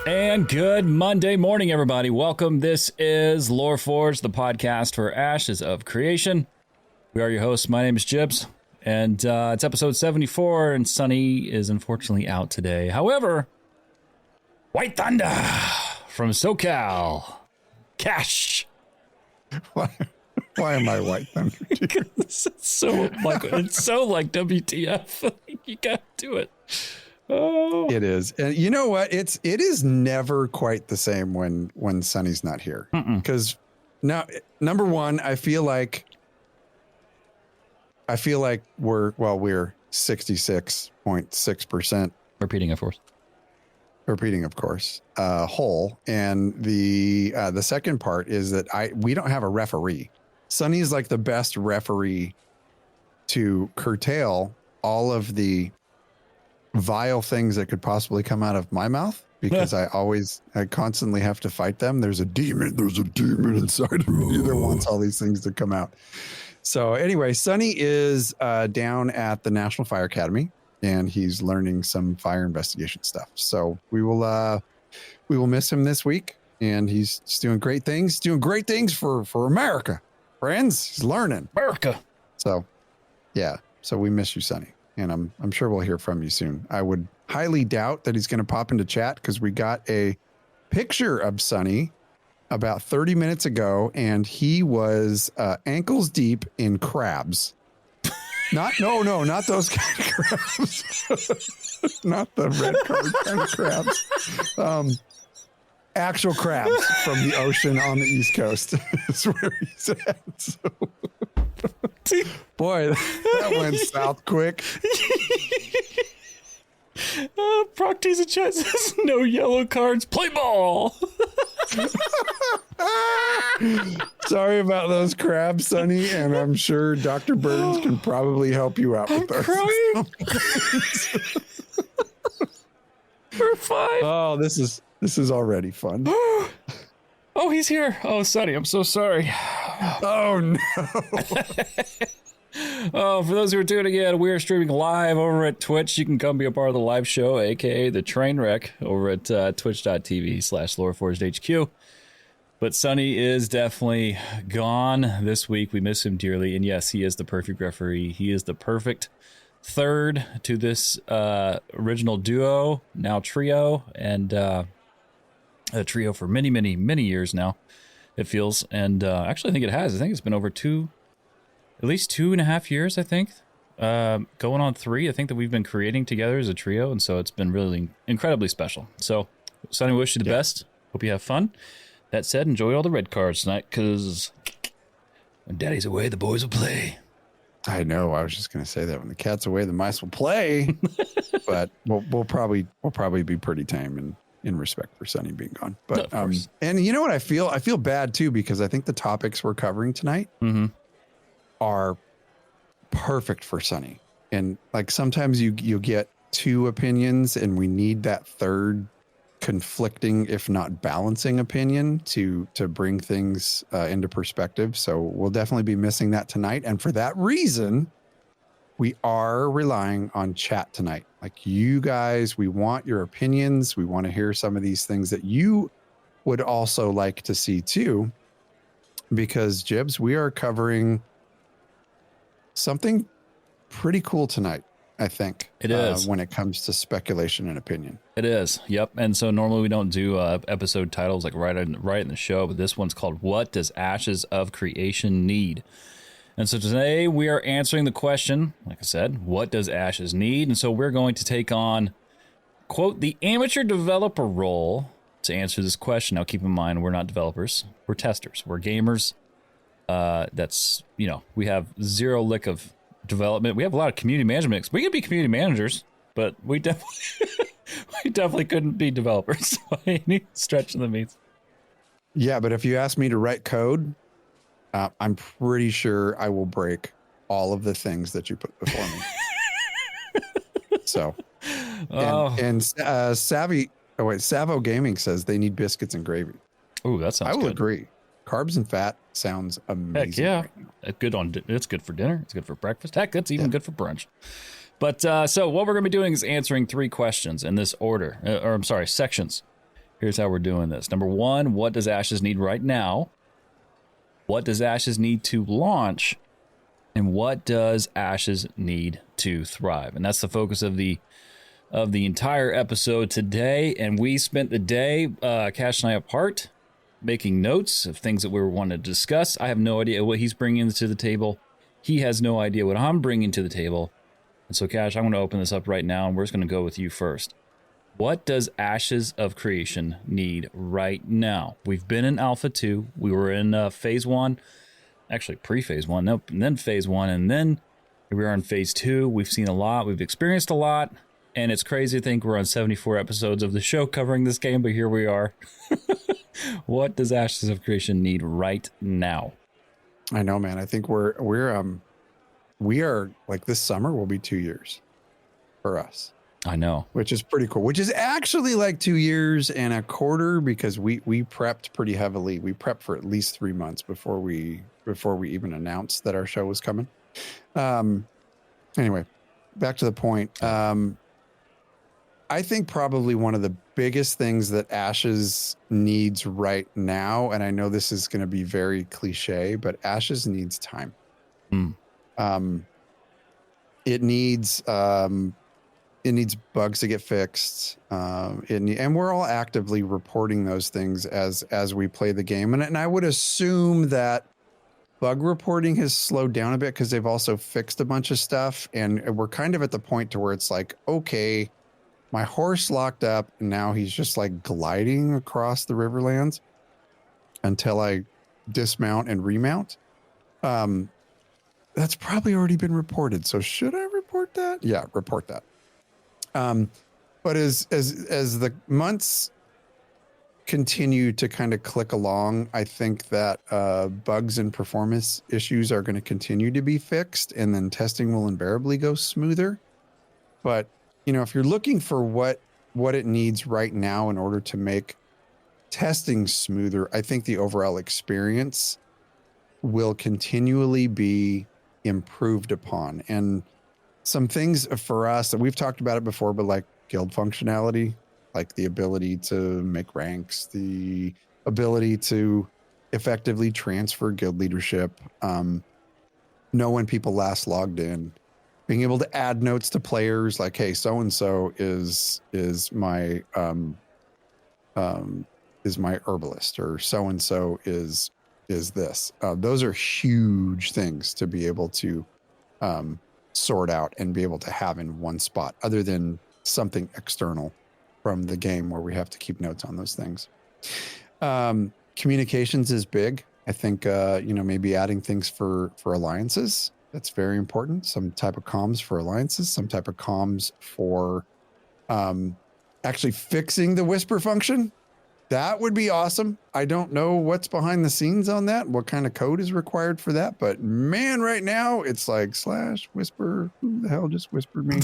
And good Monday morning, everybody. Welcome. This is LoreForged, the podcast for Ashes of Creation. We are your hosts. My name is Jibbs, and it's episode 74, and Sunny is unfortunately out today. However, White Thunder from SoCal, Kash. Why am I White Thunder? It's so like WTF. You gotta do it. Oh, it is. And you know what? It is never quite the same when Sunny's not here. Because now, number one, I feel like we're 66.6% repeating, of course, whole. And the second part is that we don't have a referee. Sunny is like the best referee to curtail all of the vile things that could possibly come out of my mouth, because I constantly have to fight them. There's a demon inside of me that wants all these things to come out. So anyway, Sunny is down at the National Fire Academy, and he's learning some fire investigation stuff. So we will miss him this week, and he's doing great things. Doing great things for America, friends. He's learning America. So yeah. So we miss you, Sunny. And I'm sure we'll hear from you soon. I would highly doubt that he's going to pop into chat, because we got a picture of Sunny about 30 minutes ago, and he was ankles deep in crabs. Not those kind of crabs. Not the red card kind of crabs. Actual crabs from the ocean on the East Coast is where he's at. So. Boy, that went south quick. Procty's in chat says no yellow cards. Play ball. Sorry about those crabs, Sunny, and I'm sure Dr. Burns can probably help you out with those. Crying. We're fine. Oh, this is already fun. Oh, he's here. Oh, Sunny, I'm so sorry. Oh, no. Oh, for those who are tuning in, we are streaming live over at Twitch. You can come be a part of the live show, aka the train wreck, over at twitch.tv/LoreForgedHQ. But Sunny is definitely gone this week. We miss him dearly. And yes, he is the perfect referee. He is the perfect third to this original duo, now trio, and a trio for many, many, many years now, it feels. And actually, I think it has. I think it's been over at least 2.5 years, I think. Going on 3, I think, that we've been creating together as a trio. And so it's been really incredibly special. So, Sunny, wish you the best. Hope you have fun. That said, enjoy all the red cards tonight, because when Daddy's away, the boys will play. I know. I was just going to say that when the cat's away, the mice will play. But we'll probably be pretty tame in respect for Sunny being gone. But and you know what I feel? I feel bad too, because I think the topics we're covering tonight are perfect for Sunny. And like sometimes you get two opinions, and we need that third conflicting, if not balancing opinion to bring things into perspective. So we'll definitely be missing that tonight. And for that reason, we are relying on chat tonight. Like, you guys, we want your opinions. We want to hear some of these things that you would also like to see too, because Jibbs, we are covering something pretty cool tonight, I think. It is. When it comes to speculation and opinion. It is. Yep. And so normally we don't do episode titles like right in the show, but this one's called "What Does Ashes of Creation Need?" And so today we are answering the question, like I said, what does Ashes need? And so we're going to take on, quote, the amateur developer role to answer this question. Now, keep in mind, we're not developers. We're testers. We're gamers. That's, we have zero lick of development. We have a lot of community management. We could be community managers, but we definitely couldn't be developers by any stretch of the means. Yeah, but if you ask me to write code, I'm pretty sure I will break all of the things that you put before me. So, Savo Gaming says they need biscuits and gravy. Oh, that sounds good. I will agree. Carbs and fat sounds amazing. Heck yeah. Right now. It's good for dinner. It's good for breakfast. Heck, that's even good for brunch. But so what we're going to be doing is answering 3 questions in this order, sections. Here's how we're doing this. Number one, what does Ashes need right now? What does Ashes need to launch? And what does Ashes need to thrive? And that's the focus of the entire episode today. And we spent the day, Kash and I apart, making notes of things that we were wanting to discuss. I have no idea what he's bringing to the table. He has no idea what I'm bringing to the table. And so, Kash, I'm going to open this up right now, and we're just going to go with you first. What does Ashes of Creation need right now? We've been in Alpha 2. We were in Phase 1. Actually, pre-Phase 1. Nope. And then Phase 1. And then we are in Phase 2. We've seen a lot. We've experienced a lot. And it's crazy to think we're on 74 episodes of the show covering this game, but here we are. What does Ashes of Creation need right now? I know, man. I think we are like this summer will be 2 years for us. I know. Which is pretty cool. Which is actually like 2 years and a quarter because we prepped pretty heavily. We prepped for at least 3 months before we even announced that our show was coming. Anyway, back to the point. I think probably one of the biggest things that Ashes needs right now, and I know this is going to be very cliche, but Ashes needs time. It needs bugs to get fixed. And we're all actively reporting those things as we play the game. And I would assume that bug reporting has slowed down a bit because they've also fixed a bunch of stuff. And we're kind of at the point to where it's like, okay, my horse locked up and now he's just like gliding across the Riverlands until I dismount and remount. That's probably already been reported. So should I report that? Yeah, report that. But as the months continue to kind of click along, I think that bugs and performance issues are going to continue to be fixed, and then testing will invariably go smoother. But you know, if you're looking for what it needs right now in order to make testing smoother, I think the overall experience will continually be improved upon. And some things for us that we've talked about it before, but like guild functionality, like the ability to make ranks, the ability to effectively transfer guild leadership, know when people last logged in, being able to add notes to players like, hey, so-and-so is my herbalist, or so-and-so is this. Those are huge things to be able to sort out and be able to have in one spot, other than something external from the game where we have to keep notes on those things. Communications is big. I think, maybe adding things for alliances. That's very important. Some type of comms for alliances, some type of comms for actually fixing the whisper function. That would be awesome. I don't know what's behind the scenes on that, what kind of code is required for that, but man, right now it's like /whisper. Who the hell just whispered me?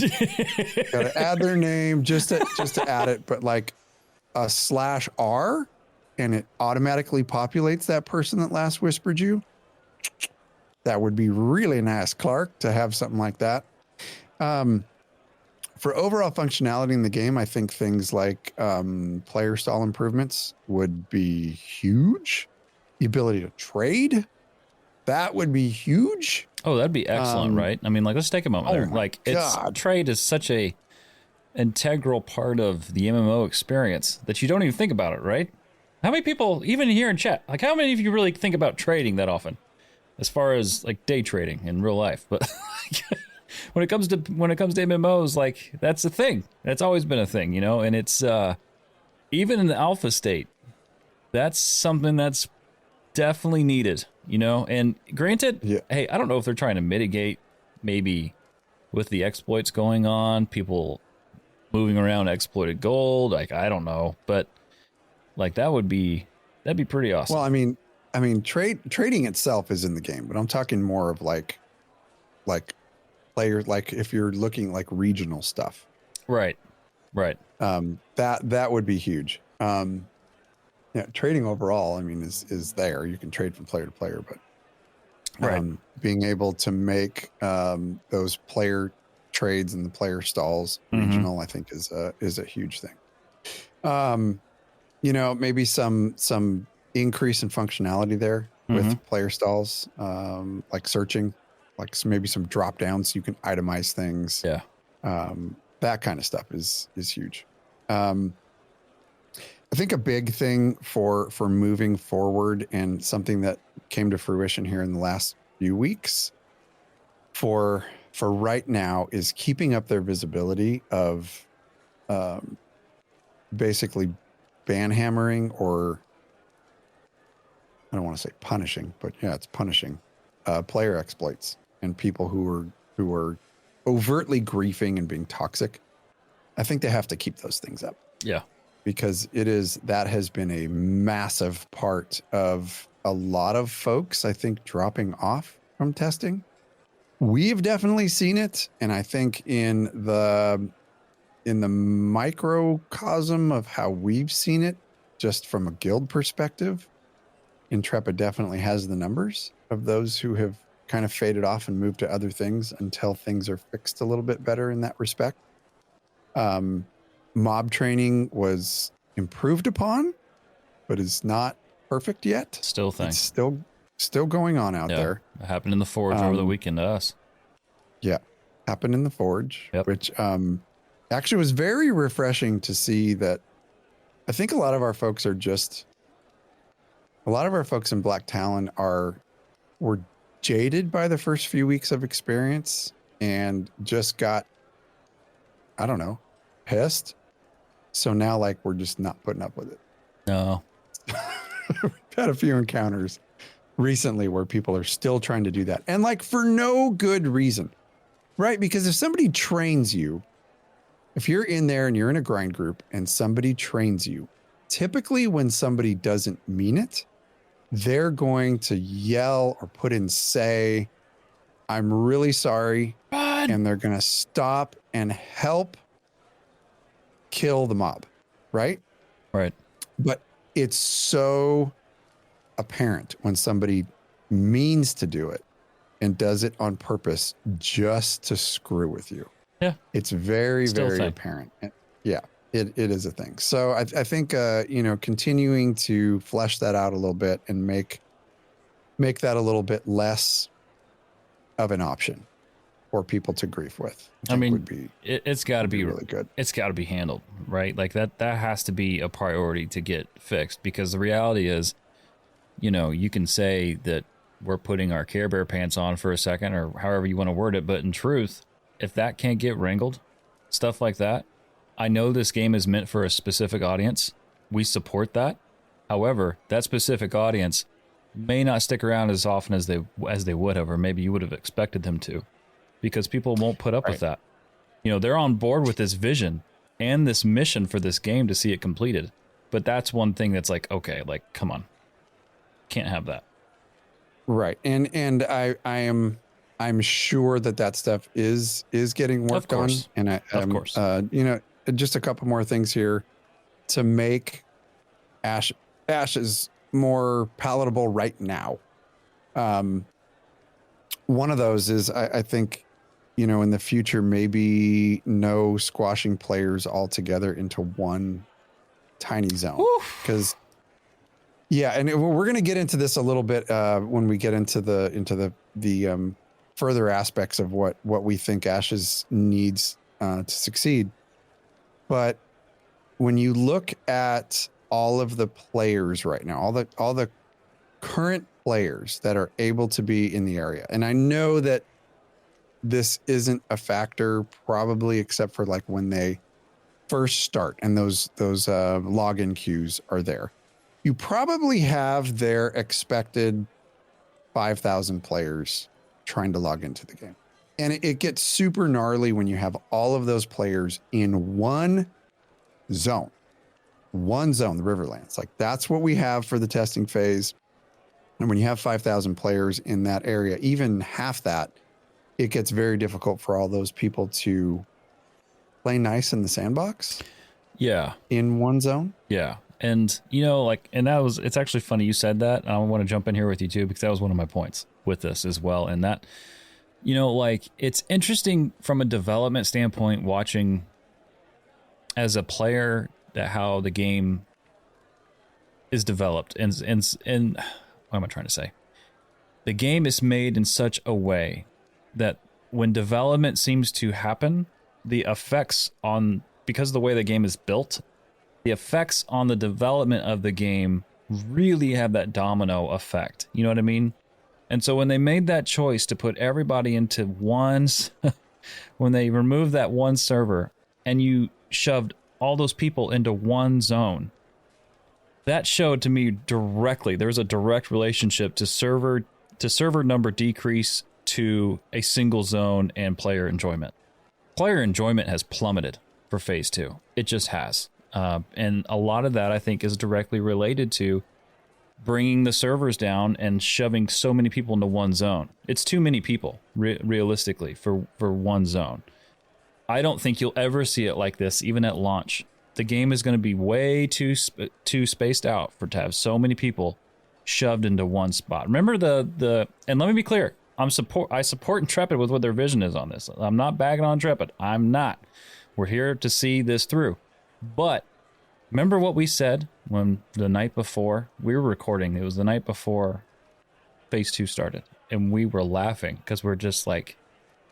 Got to add their name just to add it, but like a /R, and it automatically populates that person that last whispered you. That would be really nice, Clark, to have something like that. For overall functionality in the game, I think things like player stall improvements would be huge. The ability to trade, that would be huge. Oh, that'd be excellent, right? I mean, like, let's take a moment there. Like, trade is such a integral part of the MMO experience that you don't even think about it, right? How many people, even here in chat, like, how many of you really think about trading that often? As far as like day trading in real life, but when it comes to MMOs, like, that's a thing. That's always been a thing, you know. And it's even in the alpha state, that's something that's definitely needed, you know. And granted, hey, I don't know if they're trying to mitigate maybe with the exploits going on, people moving around exploited gold. Like, I don't know, but like that'd be pretty awesome. Well, I mean, trading itself is in the game, but I'm talking more of like players, like if you're looking like regional stuff. Right. That would be huge. Trading overall, I mean, is there. You can trade from player to player, but being able to make those player trades and the player stalls regional, I think is a huge thing. maybe some increase in functionality there with player stalls, like searching, like maybe some drop downs so you can itemize things. Yeah. That kind of stuff is huge. I think a big thing for moving forward, and something that came to fruition here in the last few weeks for right now, is keeping up their visibility of basically ban hammering, or I don't want to say punishing, but yeah, it's punishing player exploits and people who are overtly griefing and being toxic. I think they have to keep those things up. Yeah. Because that has been a massive part of a lot of folks, I think, dropping off from testing. We've definitely seen it. And I think in the microcosm of how we've seen it, just from a guild perspective, Intrepid definitely has the numbers of those who have kind of faded off and moved to other things until things are fixed a little bit better in that respect. Mob training was improved upon, but is not perfect yet. Still thing. It's still going on out there. It happened in the Forge over the weekend to us. Yeah. Happened in the Forge, yep. Which actually was very refreshing to see. That I think a lot of our folks in Black Talon were jaded by the first few weeks of experience and just got, I don't know, pissed. So now, like, we're just not putting up with it. No. We've had a few encounters recently where people are still trying to do that. And, like, for no good reason, right? Because if somebody trains you, if you're in there and you're in a grind group and somebody trains you, typically when somebody doesn't mean it, they're going to yell or put in say, I'm really sorry. Run. And they're going to stop and help kill the mob, right? Right. But it's so apparent when somebody means to do it and does it on purpose just to screw with you. Yeah. It's very, very apparent. Yeah, it is a thing. So I think, continuing to flesh that out a little bit and make that a little bit less of an option for people to grief with. I mean, would be, it's got to be really good. It's got to be handled, right? Like that has to be a priority to get fixed, because the reality is, you can say that we're putting our Care Bear pants on for a second, or however you want to word it. But in truth, if that can't get wrangled, stuff like that, I know this game is meant for a specific audience. We support that. However, that specific audience may not stick around as often as they would have, or maybe you would have expected them to, because people won't put up with that. They're on board with this vision and this mission for this game to see it completed. But that's one thing that's like, okay, like, come on. Can't have that. Right. And I'm sure that stuff is getting worked on. And of course. Just a couple more things here to make Ashes more palatable right now. One of those is I think, in the future, maybe no squashing players altogether into one tiny zone. Because and we're going to get into this a little bit when we get into the further aspects of what we think Ashes needs to succeed. But when you look at all of the players right now, all the current players that are able to be in the area, and I know that this isn't a factor probably except for like when they first start and those login queues are there. You probably have their expected 5,000 players trying to log into the game. And it gets super gnarly when you have all of those players in one zone, the Riverlands. Like, that's what we have for the testing phase. And when you have 5,000 players in that area, even half that, it gets very difficult for all those people to play nice in the sandbox. Yeah. In one zone. Yeah. And, it's actually funny you said that. I want to jump in here with you too, because that was one of my points with this as well. And that, it's interesting from a development standpoint, watching as a player that how the game is developed, and what am I trying to say? The game is made in such a way that when development seems to happen, the effects on, because of the way the game is built, the effects on the development of the game really have that domino effect. You know what I mean? And so when they made that choice to put everybody into when they removed that one server and you shoved all those people into one zone, that showed to me directly, there's a direct relationship to server number decrease to a single zone and player enjoyment. Player enjoyment has plummeted for phase 2. It just has. And a lot of that, I think, is directly related to bringing the servers down and shoving so many people into one zone. It's too many people, realistically, for one zone. I don't think you'll ever see it like this, even at launch. The game is going to be way too spaced out to have so many people shoved into one spot. Remember and let me be clear, I support Intrepid with what their vision is on this. I'm not bagging on Intrepid. I'm not. We're here to see this through. But remember what we said when the night before we were recording? It was the night before phase 2 started, and we were laughing because we're just like,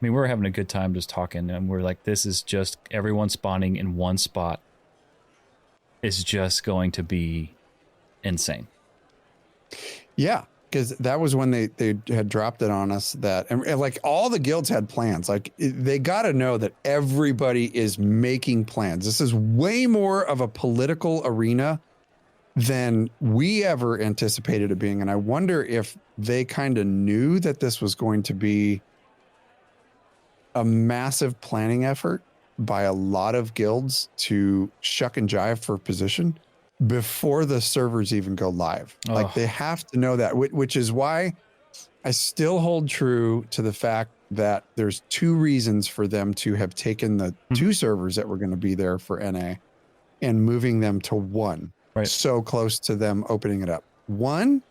we were having a good time just talking, and we're like, this is just everyone spawning in one spot is just going to be insane. Yeah, because that was when they had dropped it on us that, and like all the guilds had plans. Like they got to know that everybody is making plans. This is way more of a political arena than we ever anticipated it being. And I wonder if they kind of knew that this was going to be a massive planning effort by a lot of guilds to shuck and jive for position before the servers even go live. Oh. Like they have to know that, which is why I still hold true to the fact that there's 2 reasons for them to have taken the 2 servers that were going to be there for NA and moving them to 1, right, so close to them opening it up. 1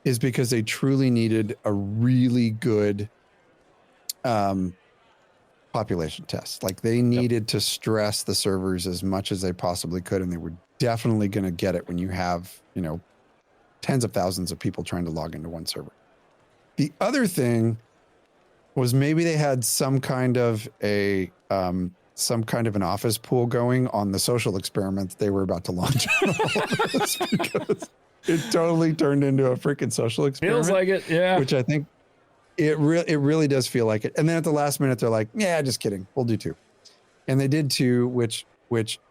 is because they truly needed a really good population test. Like they needed to stress the servers as much as they possibly could, and they were definitely going to get it when you have, tens of thousands of people trying to log into one server. The other thing was maybe they had some kind of an office pool going on the social experiment they were about to launch. Because it totally turned into a freaking social experiment. Feels like it, yeah. Which I think it really does feel like it. And then at the last minute, they're like, yeah, just kidding. We'll do 2. And they did 2, which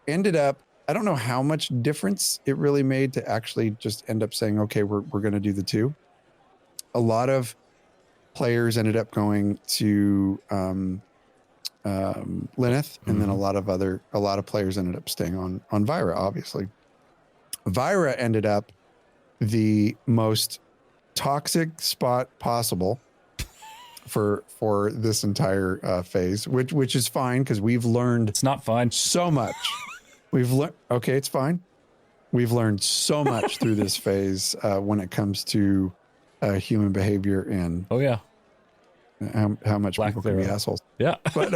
ended up, I don't know how much difference it really made to actually just end up saying, okay, we're going to do the 2. A lot of players ended up going to Lyneth, and then a lot of players ended up staying on Vyra, obviously. Vyra ended up the most toxic spot possible for this entire phase, which is fine because we've learned. It's not fine. So much. We've learned. Okay, it's fine. We've learned so much through this phase when it comes to human behavior and how much people can be assholes. Yeah, but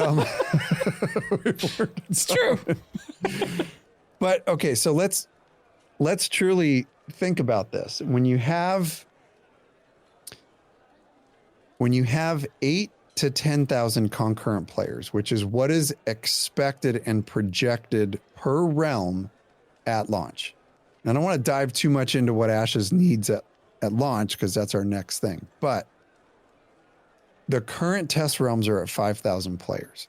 it's true. But okay, so let's truly think about this. When you have 8 to 10,000 concurrent players, which is what is expected and projected per realm at launch. And I don't want to dive too much into what Ashes needs at launch because that's our next thing. But the current test realms are at 5,000 players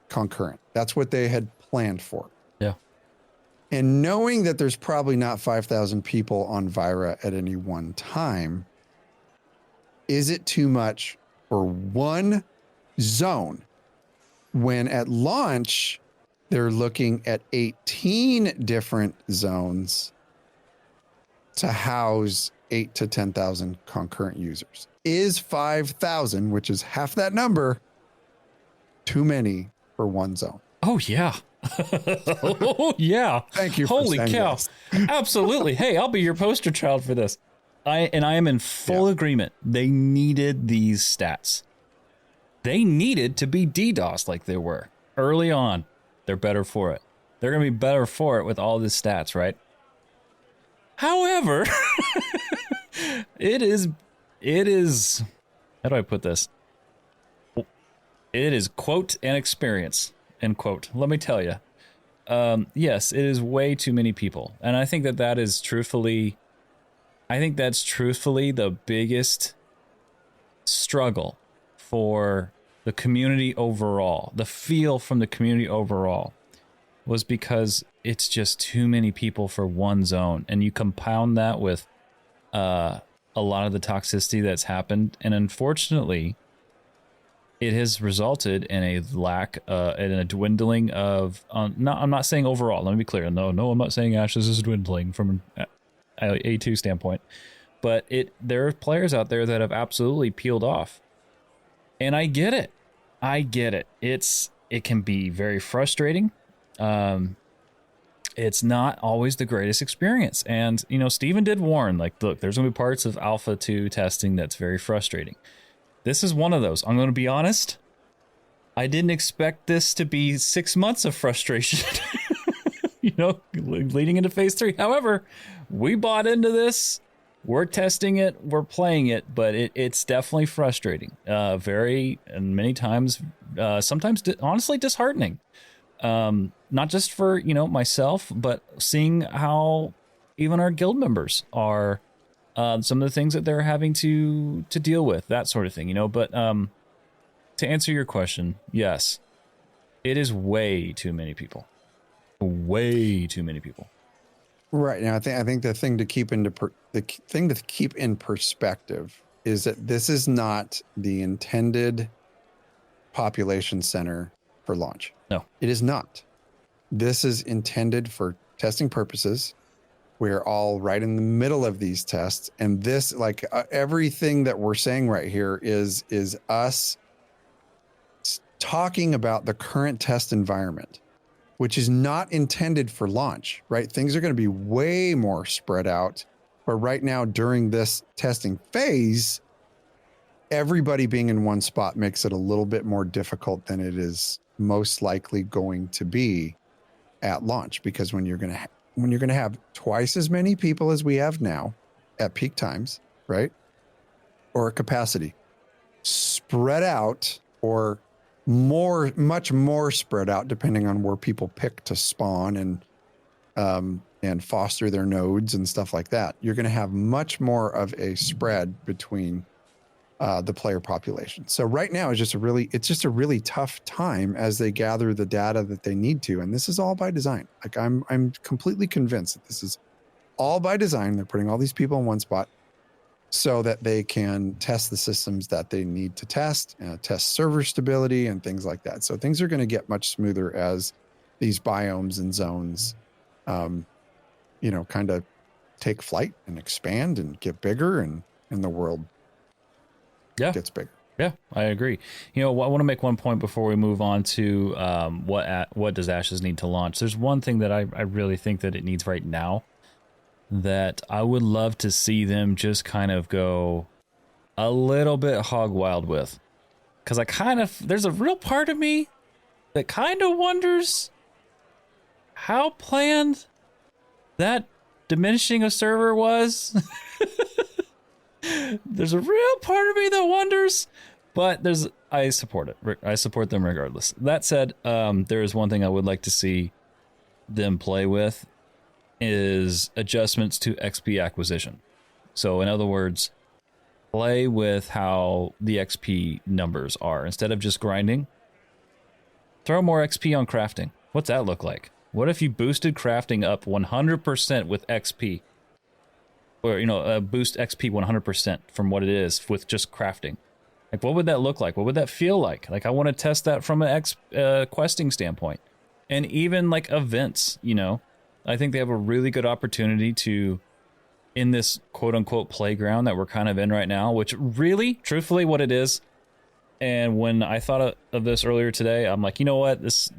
concurrent. That's what they had planned for. Yeah. And knowing that there's probably not 5,000 people on Vyra at any one time, is it too much for one zone when at launch they're looking at 18 different zones to house 8 to 10,000 concurrent users? Is 5,000, which is half that number, too many for one zone? Oh, yeah. Oh, yeah. Thank you. Holy cow. Absolutely. Hey, I'll be your poster child for this. I am in full agreement. They needed these stats. They needed to be DDoS like they were early on. They're better for it. They're going to be better for it with all these stats, right? However, it is, how do I put this? It is, quote, an experience, end quote. Let me tell you. Yes, it is way too many people. And I think that is truthfully, the biggest struggle for the community overall. The feel from the community overall was because it's just too many people for one zone. And you compound that with a lot of the toxicity that's happened. And unfortunately, it has resulted in a lack, in a dwindling of, I'm not saying overall, let me be clear. No, I'm not saying Ashes is dwindling from an A2 standpoint, but there are players out there that have absolutely peeled off. And I get it. It can be very frustrating. It's not always the greatest experience. And, Steven did warn, like, look, there's going to be parts of Alpha 2 testing that's very frustrating. This is one of those. I'm going to be honest. I didn't expect this to be 6 months of frustration, leading into phase 3. However, we bought into this. We're testing it. We're playing it, but it's definitely frustrating. And many times, sometimes honestly disheartening. Not just for, myself, but seeing how even our guild members are, some of the things that they're having to deal with, that sort of thing, but, to answer your question, yes, it is way too many people, Right. Now, I think the thing to keep in perspective is that this is not the intended population center for launch. No, it is not. This is intended for testing purposes. We're all right in the middle of these tests. And this, everything that we're saying right here is us talking about the current test environment, which is not intended for launch, right? Things are going to be way more spread out. But right now, during this testing phase, everybody being in one spot makes it a little bit more difficult than it is most likely going to be at launch, because when you're going to have twice as many people as we have now at peak times, right? Or capacity spread out, or much more spread out, depending on where people pick to spawn and foster their nodes and stuff like that. You're going to have much more of a spread between the player population. So right now it's just a really tough time as they gather the data that they need to. And this is all by design. Like I'm completely convinced that this is all by design. They're putting all these people in one spot so that they can test the systems that they need to test server stability and things like that. So things are going to get much smoother as these biomes and zones, kind of take flight and expand and get bigger, and the world gets bigger. Yeah, I agree. I want to make one point before we move on to what does Ashes need to launch. There's one thing that I really think that it needs right now that I would love to see them just kind of go a little bit hog wild with. Because there's a real part of me that kind of wonders how planned that diminishing a server was. There's a real part of me that wonders, but I support it. I support them regardless. That said, there is one thing I would like to see them play with is adjustments to XP acquisition. So in other words, play with how the XP numbers are. Instead of just grinding, throw more XP on crafting. What's that look like? What if you boosted crafting up 100% with XP? Or, boost XP 100% from what it is with just crafting. Like, what would that look like? What would that feel like? Like, I want to test that from an questing standpoint. And even, events, I think they have a really good opportunity to, in this quote-unquote playground that we're kind of in right now, which really, truthfully, what it is, and when I thought of this earlier today, I'm like, you know what? This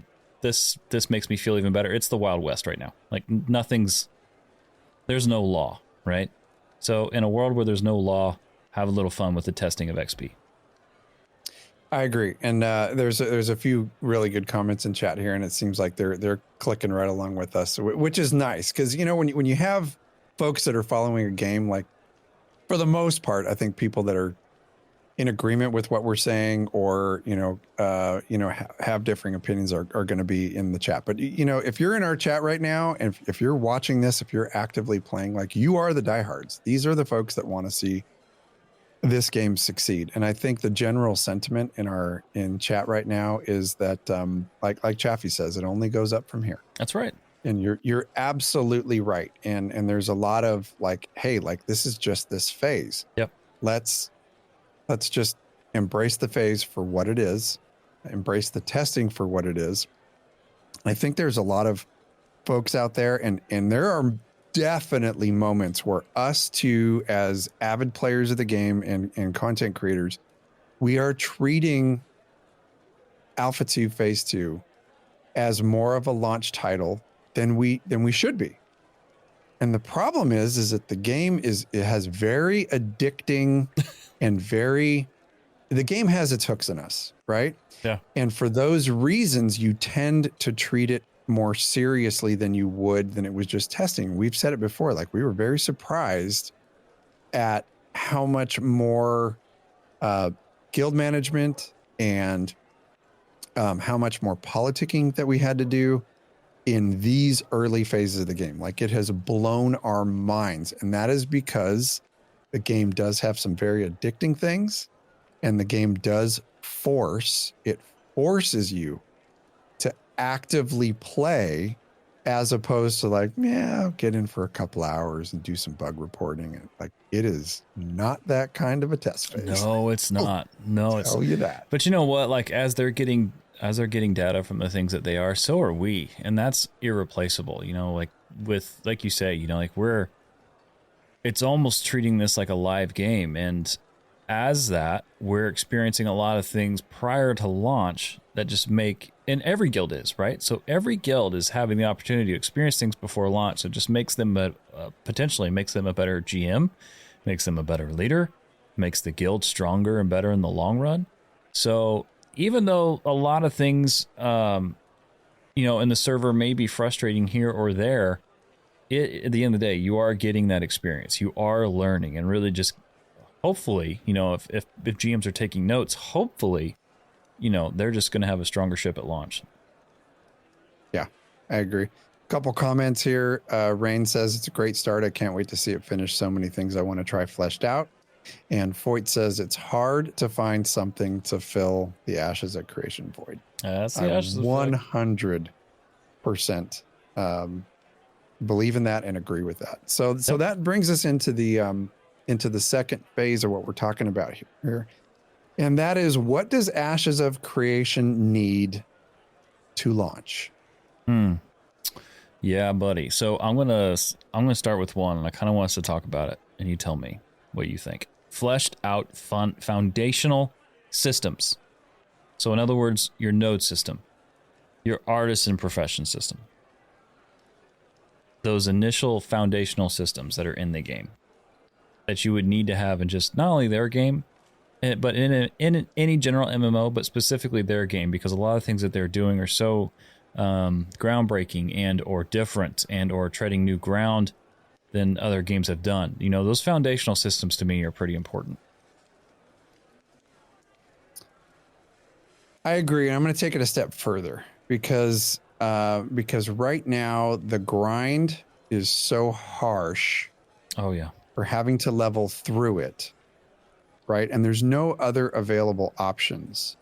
makes me feel even better. It's the Wild West right now. Like, there's no law. Right? So in a world where there's no law, have a little fun with the testing of XP. I agree. And there's a few really good comments in chat here, and it seems like they're clicking right along with us, which is nice. Because, when you have folks that are following a game, like for the most part, I think people that are in agreement with what we're saying or, have differing opinions are going to be in the chat. But, if you're in our chat right now, and if you're watching this, if you're actively playing, like you are the diehards, these are the folks that want to see this game succeed. And I think the general sentiment in chat right now is that, like Chaffee says, it only goes up from here. That's right. And you're absolutely right. And there's a lot of like, hey, like this is just this phase. Yep. Let's just embrace the phase for what it is, embrace the testing for what it is. I think there's a lot of folks out there, and there are definitely moments where us two, as avid players of the game and content creators, we are treating Alpha 2 Phase 2 as more of a launch title than we should be. And the problem is that the game it has very addicting and the game has its hooks in us, right? Yeah. And for those reasons, you tend to treat it more seriously than you would than it was just testing. We've said it before, like we were very surprised at how much more guild management and how much more politicking that we had to do in these early phases of the game. Like it has blown our minds. And that is because the game does have some very addicting things, and the game does forces you to actively play, as opposed to like, yeah, I'll get in for a couple hours and do some bug reporting. And like, it is not that kind of a test phase. No, it's not. No, it's tell you that. But you know what? Like as they're getting data from the things that they are, so are we, and that's irreplaceable. Like you say, it's almost treating this like a live game, and as that, we're experiencing a lot of things prior to launch that just and every guild is, right? So every guild is having the opportunity to experience things before launch. So it just makes them potentially makes them a better GM, makes them a better leader, makes the guild stronger and better in the long run. So even though a lot of things, in the server may be frustrating here or there, at the end of the day, you are getting that experience. You are learning, and really just hopefully, if GMs are taking notes, hopefully, they're just going to have a stronger ship at launch. Yeah, I agree. Couple comments here. Rain says it's a great start. I can't wait to see it finish. So many things I want to try fleshed out. And Foyt says it's hard to find something to fill the Ashes of Creation void. That's the Ashes of 100% believe in that and agree with that. So that brings us into the second phase of what we're talking about here. And that is, what does Ashes of Creation need to launch? Yeah, buddy. So I'm gonna start with one, and I kind of want us to talk about it, and you tell me what you think. Fleshed out foundational systems. So in other words, your node system, your artist and profession system, those initial foundational systems that are in the game that you would need to have in just not only their game, but in any general MMO, but specifically their game, because a lot of things that they're doing are so groundbreaking and or different and or treading new ground than other games have done. Those foundational systems to me are pretty important. I agree. I'm going to take it a step further because right now the grind is so harsh. Oh yeah. For having to level through it, right? And there's no other available options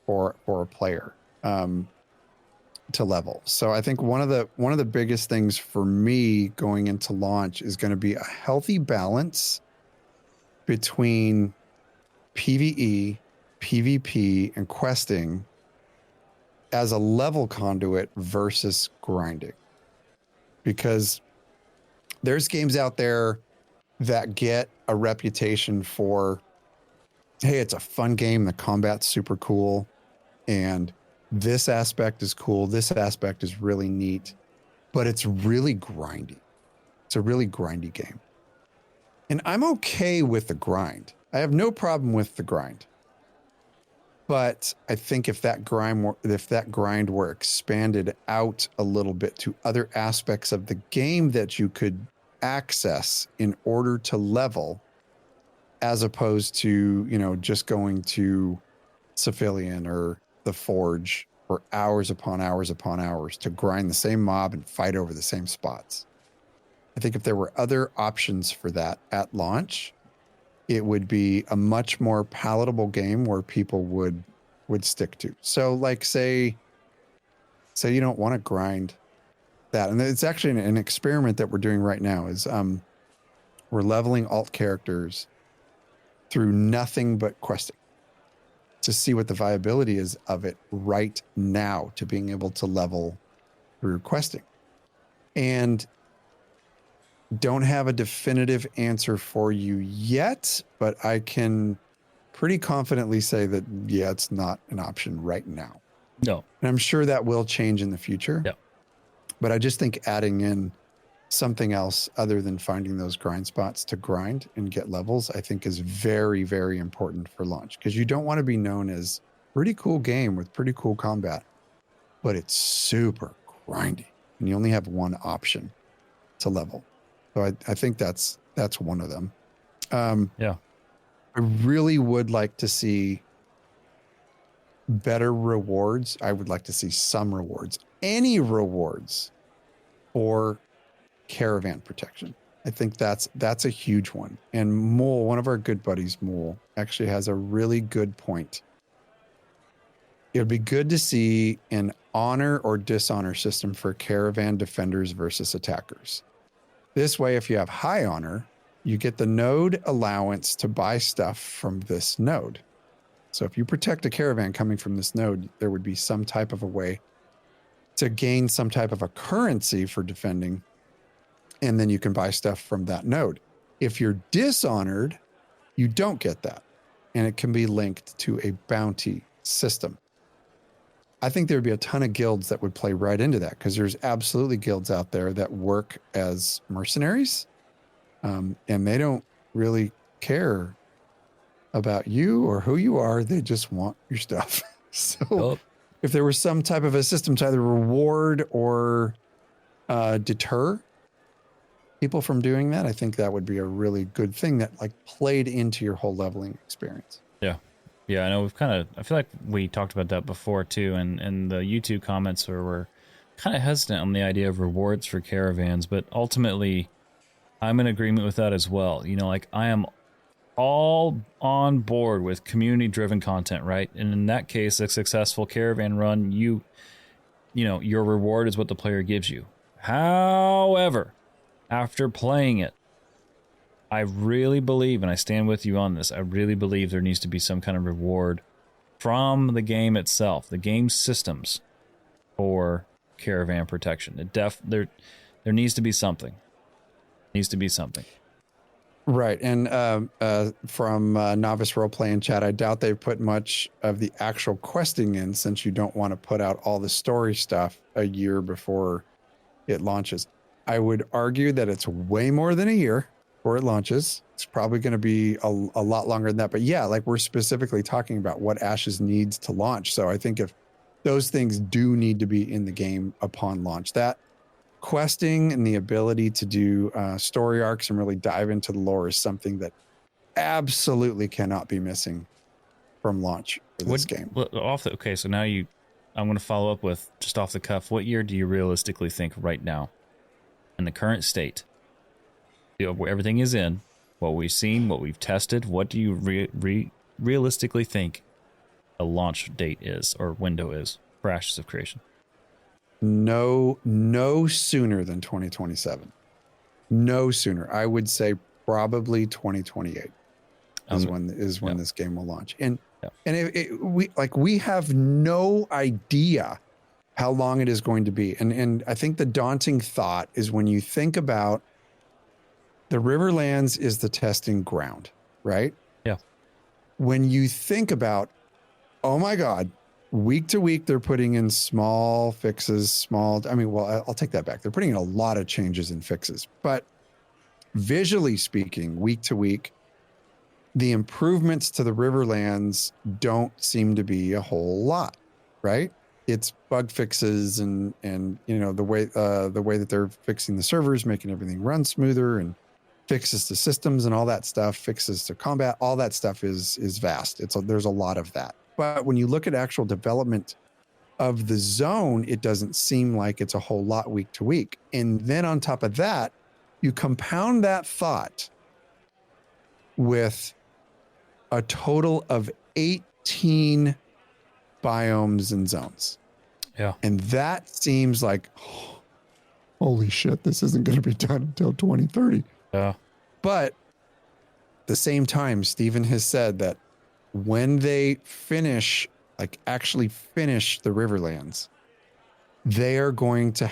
for a player to level. So I think one of the biggest things for me going into launch is going to be a healthy balance between PvE, PvP, and questing as a level conduit versus grinding. Because there's games out there that get a reputation for, hey, it's a fun game, the combat's super cool, and this aspect is cool, this aspect is really neat, but it's really grindy. It's a really grindy game. And I'm okay with the grind. I have no problem with the grind. But I think if that grind were expanded out a little bit to other aspects of the game that you could access in order to level, as opposed to, you know, just going to Cephalion or the Forge for hours upon hours upon hours to grind the same mob and fight over the same spots. I think if there were other options for that at launch, it would be a much more palatable game where people would stick to. So like say you don't want to grind that. And it's actually an experiment that we're doing right now is we're leveling alt characters through nothing but questing to see what the viability is of it right now, to being able to level through questing. And don't have a definitive answer for you yet, but I can pretty confidently say that, yeah, it's not an option right now. No. And I'm sure that will change in the future. Yeah. But I just think adding in something else other than finding those grind spots to grind and get levels, I think is very, very important for launch, because you don't want to be known as pretty cool game with pretty cool combat, but it's super grindy and you only have one option to level. So I think that's one of them. Yeah. I really would like to see better rewards. I would like to see some rewards, any rewards for caravan protection. I think that's a huge one. And Mole, one of our good buddies, Mole, actually has a really good point. It would be good to see an honor or dishonor system for caravan defenders versus attackers. This way, if you have high honor, you get the node allowance to buy stuff from this node. So if you protect a caravan coming from this node, there would be some type of a way to gain some type of a currency for defending, and then you can buy stuff from that node. If you're dishonored, you don't get that, and it can be linked to a bounty system. I think there'd be a ton of guilds that would play right into that, because there's absolutely guilds out there that work as mercenaries, and they don't really care about you or who you are. They just want your stuff. So if there was some type of a system to either reward or deter people from doing that, I think that would be a really good thing that like played into your whole leveling experience. Yeah. Yeah, I know I feel like we talked about that before too, and the YouTube comments were kind of hesitant on the idea of rewards for caravans, but ultimately I'm in agreement with that as well. You know, like I am all on board with community-driven content, right? And in that case, a successful caravan run, you know, your reward is what the player gives you. However, after playing it, I really believe, and I stand with you on this, I really believe there needs to be some kind of reward from the game itself, the game systems for caravan protection. There needs to be something. Needs to be something. Right. And from Novice Roleplay in chat, I doubt they've put much of the actual questing in, since you don't want to put out all the story stuff a year before it launches. I would argue that it's way more than a year before it launches. It's probably going to be a lot longer than that. But yeah, like we're specifically talking about what Ashes needs to launch. So I think if those things do need to be in the game upon launch, that questing and the ability to do story arcs and really dive into the lore is something that absolutely cannot be missing from launch for this game. Okay, so now I'm going to follow up with, just off the cuff, what year do you realistically think right now, in the current state, where everything is in, what we've seen, what we've tested, what do you realistically think a launch date is, or window is, for Ashes of Creation? No sooner than 2027. No sooner. I would say probably 2028 is when this game will launch. And we have no idea how long it is going to be. And I think the daunting thought is when you think about the Riverlands is the testing ground, right? Yeah. When you think about, oh my God, week to week, they're putting in small fixes, I'll take that back. They're putting in a lot of changes and fixes, but visually speaking, week to week, the improvements to the Riverlands don't seem to be a whole lot, right? it's bug fixes and the way that they're fixing the servers, making everything run smoother, and fixes to systems and all that stuff, fixes to combat, all that stuff is vast. There's a lot of that. But when you look at actual development of the zone, it doesn't seem like it's a whole lot week to week. And then on top of that, you compound that thought with a total of 18 biomes and zones. Yeah. And that seems like, holy shit, this isn't going to be done until 2030. Yeah. But at the same time, Steven has said that when they actually finish the Riverlands, they are going to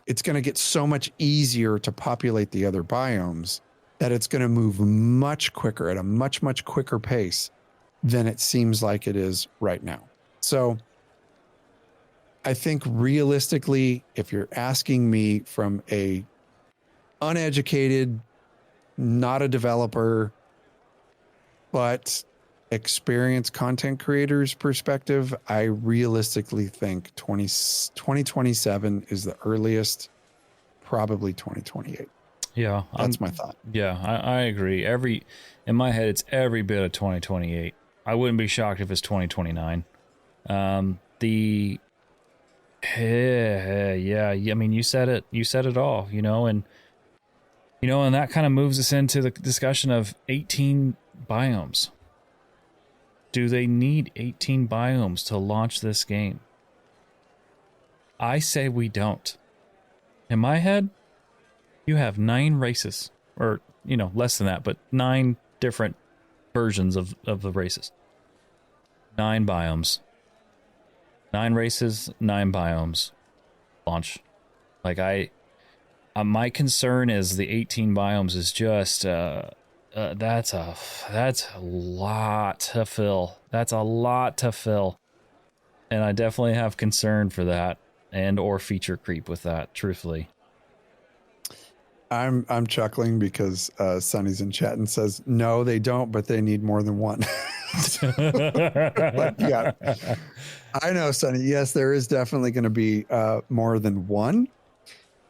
it's going to get so much easier to populate the other biomes that it's going to move much quicker at a much, much quicker pace than it seems like it is right now. So I think realistically, if you're asking me from a uneducated, not a developer, but experienced content creators perspective, I realistically think 2027 is the earliest, probably 2028. Yeah. That's my thought. Yeah, I agree. In my head, it's every bit of 2028. I wouldn't be shocked if it's 2029. Yeah, I mean, you said it all, and that kind of moves us into the discussion of 18 biomes. Do they need 18 biomes to launch this game? I say we don't. In my head, you have 9 races, or, less than that, but 9 different versions of the races. 9 biomes. 9 races, 9 biomes. Launch. My concern is the 18 biomes is just, that's a lot to fill. That's a lot to fill. And I definitely have concern for that or feature creep with that, truthfully. I'm chuckling because Sonny's in chat and says, no, they don't, but they need more than one. Yeah, I know, Sonny. Yes, there is definitely going to be more than one.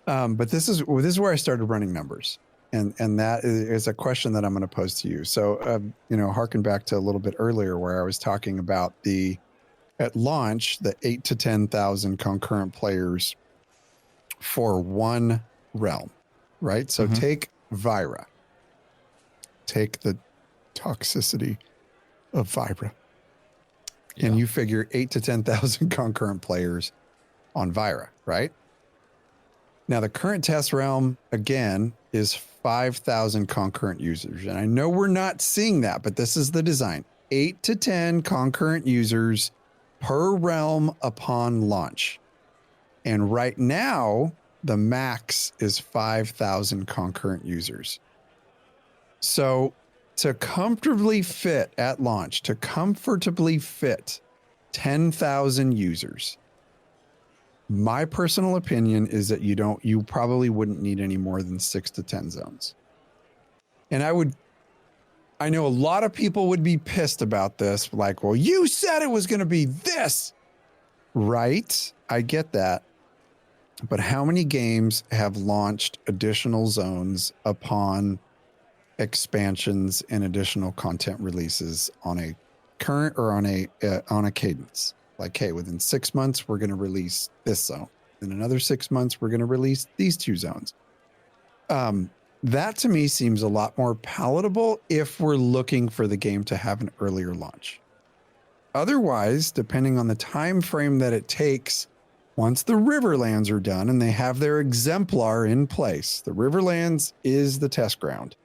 But this is where I started running numbers. And that is a question that I'm going to pose to you. So, harken back to a little bit earlier where I was talking about at launch, the 8,000 to 10,000 concurrent players for one realm, right? So take Vira, take the toxicity of Vibra, and you figure 8,000 to 10,000 concurrent players on Vira, right? Now, the current test realm, again, is 5,000 concurrent users. And I know we're not seeing that, but this is the design. 8 to 10 concurrent users per realm upon launch. And right now, the max is 5,000 concurrent users. So to comfortably fit at launch, 10,000 users, my personal opinion is that you probably wouldn't need any more than 6 to 10 zones. And I know a lot of people would be pissed about this. Like, well, you said it was going to be this, right? I get that. But how many games have launched additional zones upon expansions and additional content releases on a current or on a cadence? Like, hey, within 6 months, we're going to release this zone. In another 6 months, we're going to release these 2 zones. That to me seems a lot more palatable if we're looking for the game to have an earlier launch. Otherwise, depending on the time frame that it takes, once the Riverlands are done and they have their exemplar in place, the Riverlands is the test ground.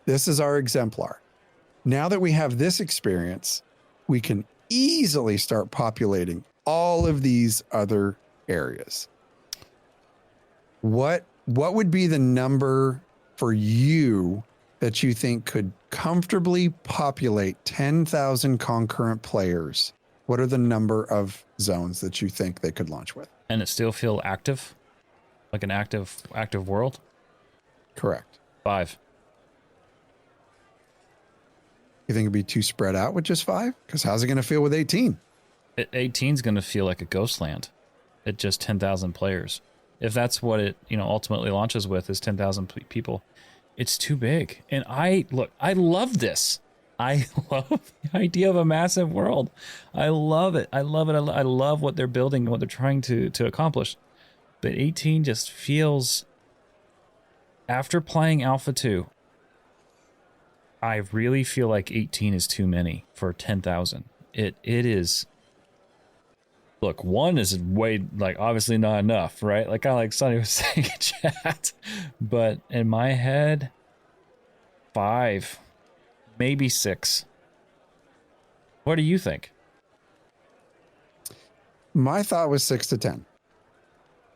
This is our exemplar. Now that we have this experience, we can easily start populating all of these other areas. What would be the number for you that you think could comfortably populate 10,000 concurrent players? What are the number of zones that you think they could launch with? And it still feel active? Like an active world? Correct. 5. You think it'd be too spread out with just 5? Because how's it going to feel with 18? 18 is going to feel like a ghost land at just 10,000 players. If that's what it, ultimately launches with, is 10,000 people, it's too big. And I love this. I love the idea of a massive world. I love it. I love it. I love what they're building and what they're trying to accomplish. But 18 just feels, after playing Alpha 2, I really feel like 18 is too many for 10,000. It is. Look, 1 is way, like, obviously not enough, right? Like, kind of like Sonny was saying in chat. But in my head, 5, maybe 6. What do you think? My thought was 6 to 10.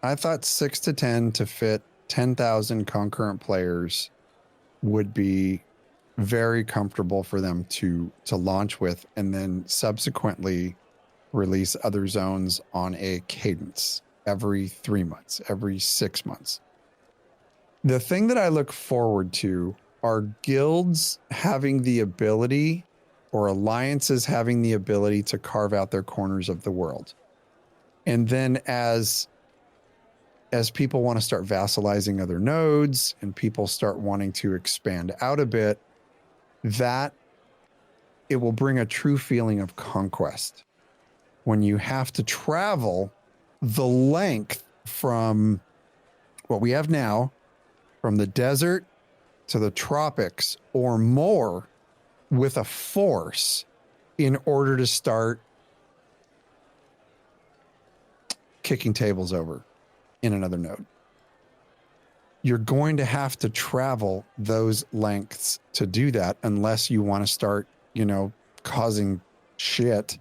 I thought 6 to 10 to fit 10,000 concurrent players would be very comfortable for them to launch with, and then subsequently release other zones on a cadence every 3 months, every 6 months. The thing that I look forward to are guilds having the ability, or alliances having the ability, to carve out their corners of the world. And then as people want to start vassalizing other nodes and people start wanting to expand out a bit, that it will bring a true feeling of conquest. When you have to travel the length from what we have now, from the desert to the tropics or more, with a force in order to start kicking tables over in another node. You're going to have to travel those lengths to do that, unless you want to start, causing shit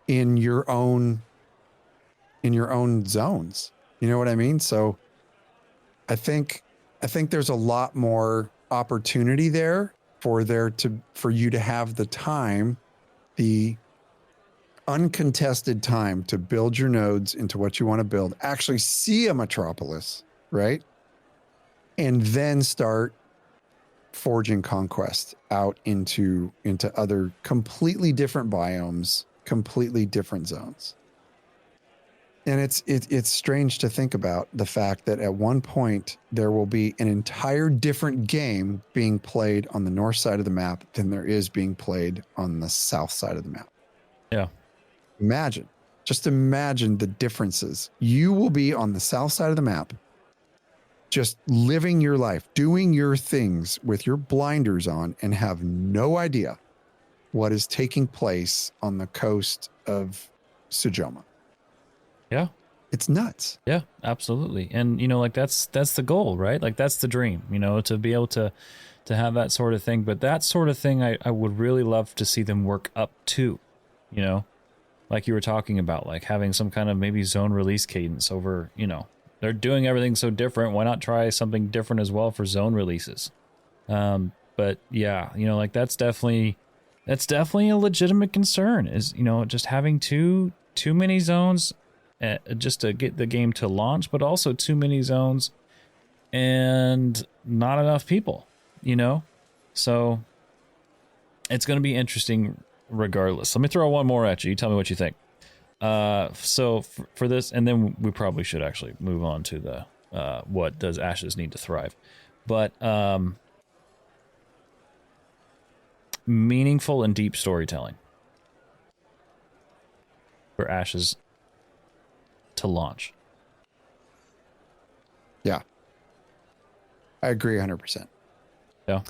in your own zones. You know what I mean? So I think there's a lot more opportunity there for you to have the time, the uncontested time, to build your nodes into what you want to build, actually see a metropolis, right? And then start forging conquest out into other completely different biomes, completely different zones. And it's strange to think about the fact that at one point there will be an entire different game being played on the north side of the map than there is being played on the south side of the map. Yeah. Just imagine the differences. You will be on the south side of the map, just living your life, doing your things with your blinders on, and have no idea what is taking place on the coast of Sujoma. Yeah. It's nuts. Yeah, absolutely. And, that's the goal, right? Like, that's the dream, to be able to have that sort of thing. But that sort of thing, I would really love to see them work up to, like you were talking about, like having some kind of maybe zone release cadence over, they're doing everything so different. Why not try something different as well for zone releases? But yeah, like that's definitely a legitimate concern, is, just having too many zones just to get the game to launch, but also too many zones and not enough people, so it's going to be interesting regardless. Let me throw one more at you. You tell me what you think. So for this, and then we probably should actually move on to the what does Ashes need to thrive, but meaningful and deep storytelling for Ashes to launch. Yeah, I agree 100%. Yeah.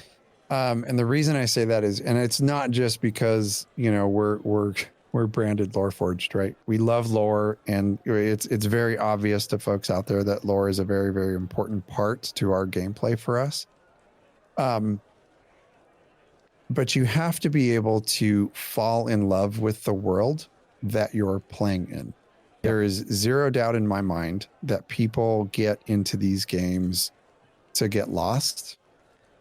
And the reason I say that is, and it's not just because, we're branded LoreForged, right? We love lore, and it's very obvious to folks out there that lore is a very, very important part to our gameplay for us. But you have to be able to fall in love with the world that you're playing in. There is zero doubt in my mind that people get into these games to get lost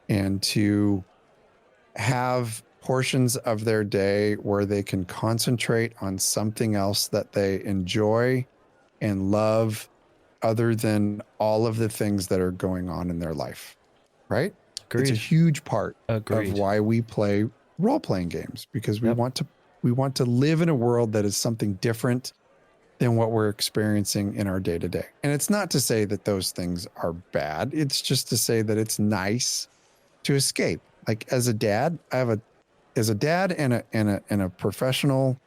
and to have portions of their day where they can concentrate on something else that they enjoy and love, other than all of the things that are going on in their life, right? Agreed. It's a huge part Agreed. of why we play role-playing games, because we want We want to live in a world that is something different than what we're experiencing in our day to day. And it's not to say that those things are bad. It's just to say that it's nice to escape. Like as a dad, as a dad and a professional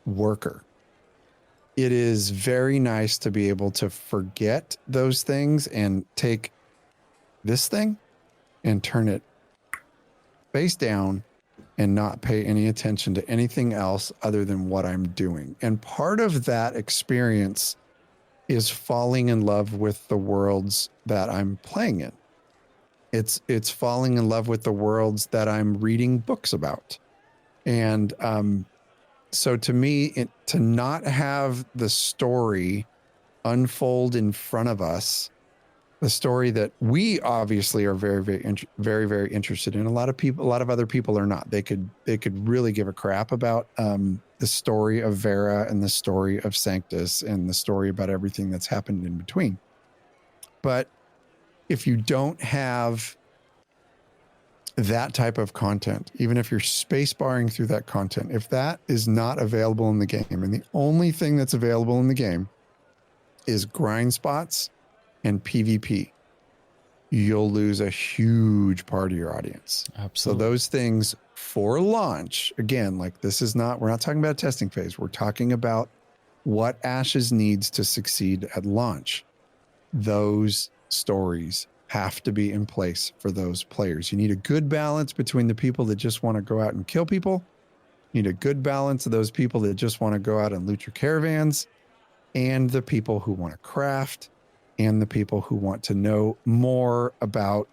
worker, it is very nice to be able to forget those things and take this thing and turn it face down and not pay any attention to anything else other than what I'm doing. And part of that experience is falling in love with the worlds that I'm playing in. It's falling in love with the worlds that I'm reading books about. And so to me, to not have the story unfold in front of us, the story that we obviously are very, very interested in. A lot of other people are not. They could really give a crap about the story of Vera and the story of Sanctus and the story about everything that's happened in between. But if you don't have that type of content, even if you're space barring through that content, if that is not available in the game, and the only thing that's available in the game is grind spots and PvP, you'll lose a huge part of your audience. Absolutely. So those things for launch, again, like we're not talking about a testing phase. We're talking about what Ashes needs to succeed at launch. Those stories have to be in place for those players. You need a good balance between the people that just want to go out and kill people. You need a good balance of those people that just want to go out and loot your caravans, and the people who want to craft, and the people who want to know more about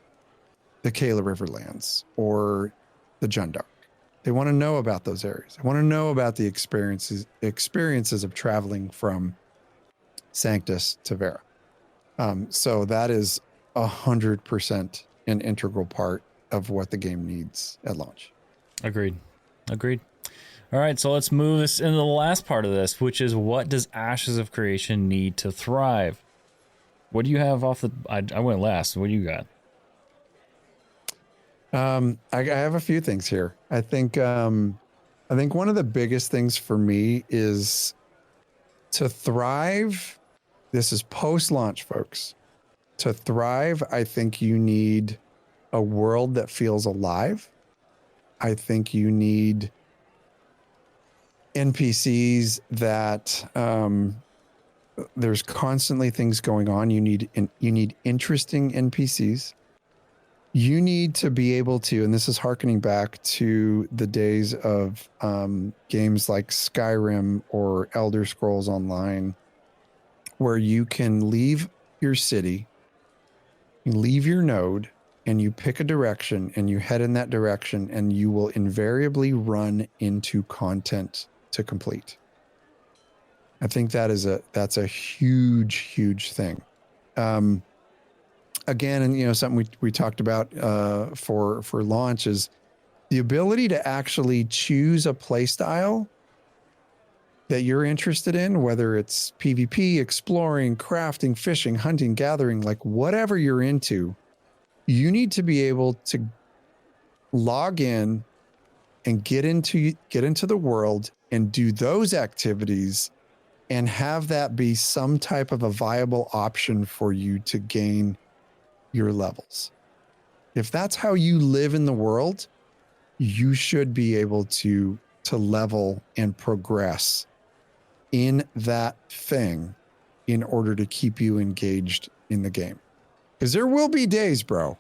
the Kayla Riverlands or the Jundark. They want to know about those areas. They want to know about the experiences of traveling from Sanctus to Vera. So that is 100% an integral part of what the game needs at launch. Agreed. All right, so let's move this into the last part of this, which is what does Ashes of Creation need to thrive? What do you have off the... I went last. What do you got? I have a few things here. I think one of the biggest things for me is to thrive. This is post-launch, folks. To thrive, I think you need a world that feels alive. I think you need NPCs that there's constantly things going on. You need interesting NPCs. You need to be able to, and this is hearkening back to the days of games like Skyrim or Elder Scrolls Online, where you can leave your city, you leave your node, and you pick a direction and you head in that direction, and you will invariably run into content to complete. I think that's a huge thing. Again, and something we talked about for launch is the ability to actually choose a play style that you're interested in, whether it's PvP, exploring, crafting, fishing, hunting, gathering, like whatever you're into. You need to be able to log in and get into the world and do those activities and have that be some type of a viable option for you to gain your levels. If that's how you live in the world, you should be able to level and progress in that thing in order to keep you engaged in the game. Because there will be days, bro,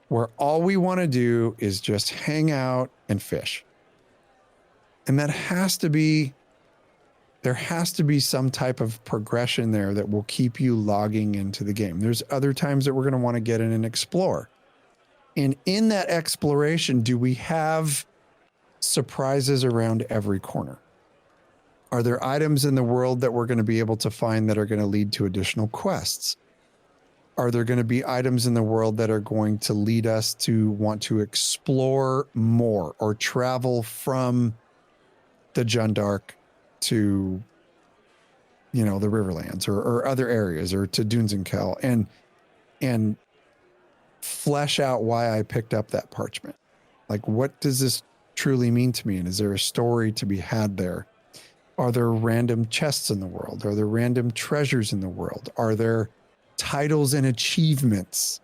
where all we want to do is just hang out and fish. And there has to be some type of progression there that will keep you logging into the game. There's other times that we're going to want to get in and explore. And in that exploration, do we have surprises around every corner? Are there items in the world that we're going to be able to find that are going to lead to additional quests? Are there going to be items in the world that are going to lead us to want to explore more or travel from the Jundark to, the Riverlands or other areas, or to Dunes and Kel, and flesh out why I picked up that parchment? Like, what does this truly mean to me? And is there a story to be had there? Are there random chests in the world? Are there random treasures in the world? Are there titles and achievements?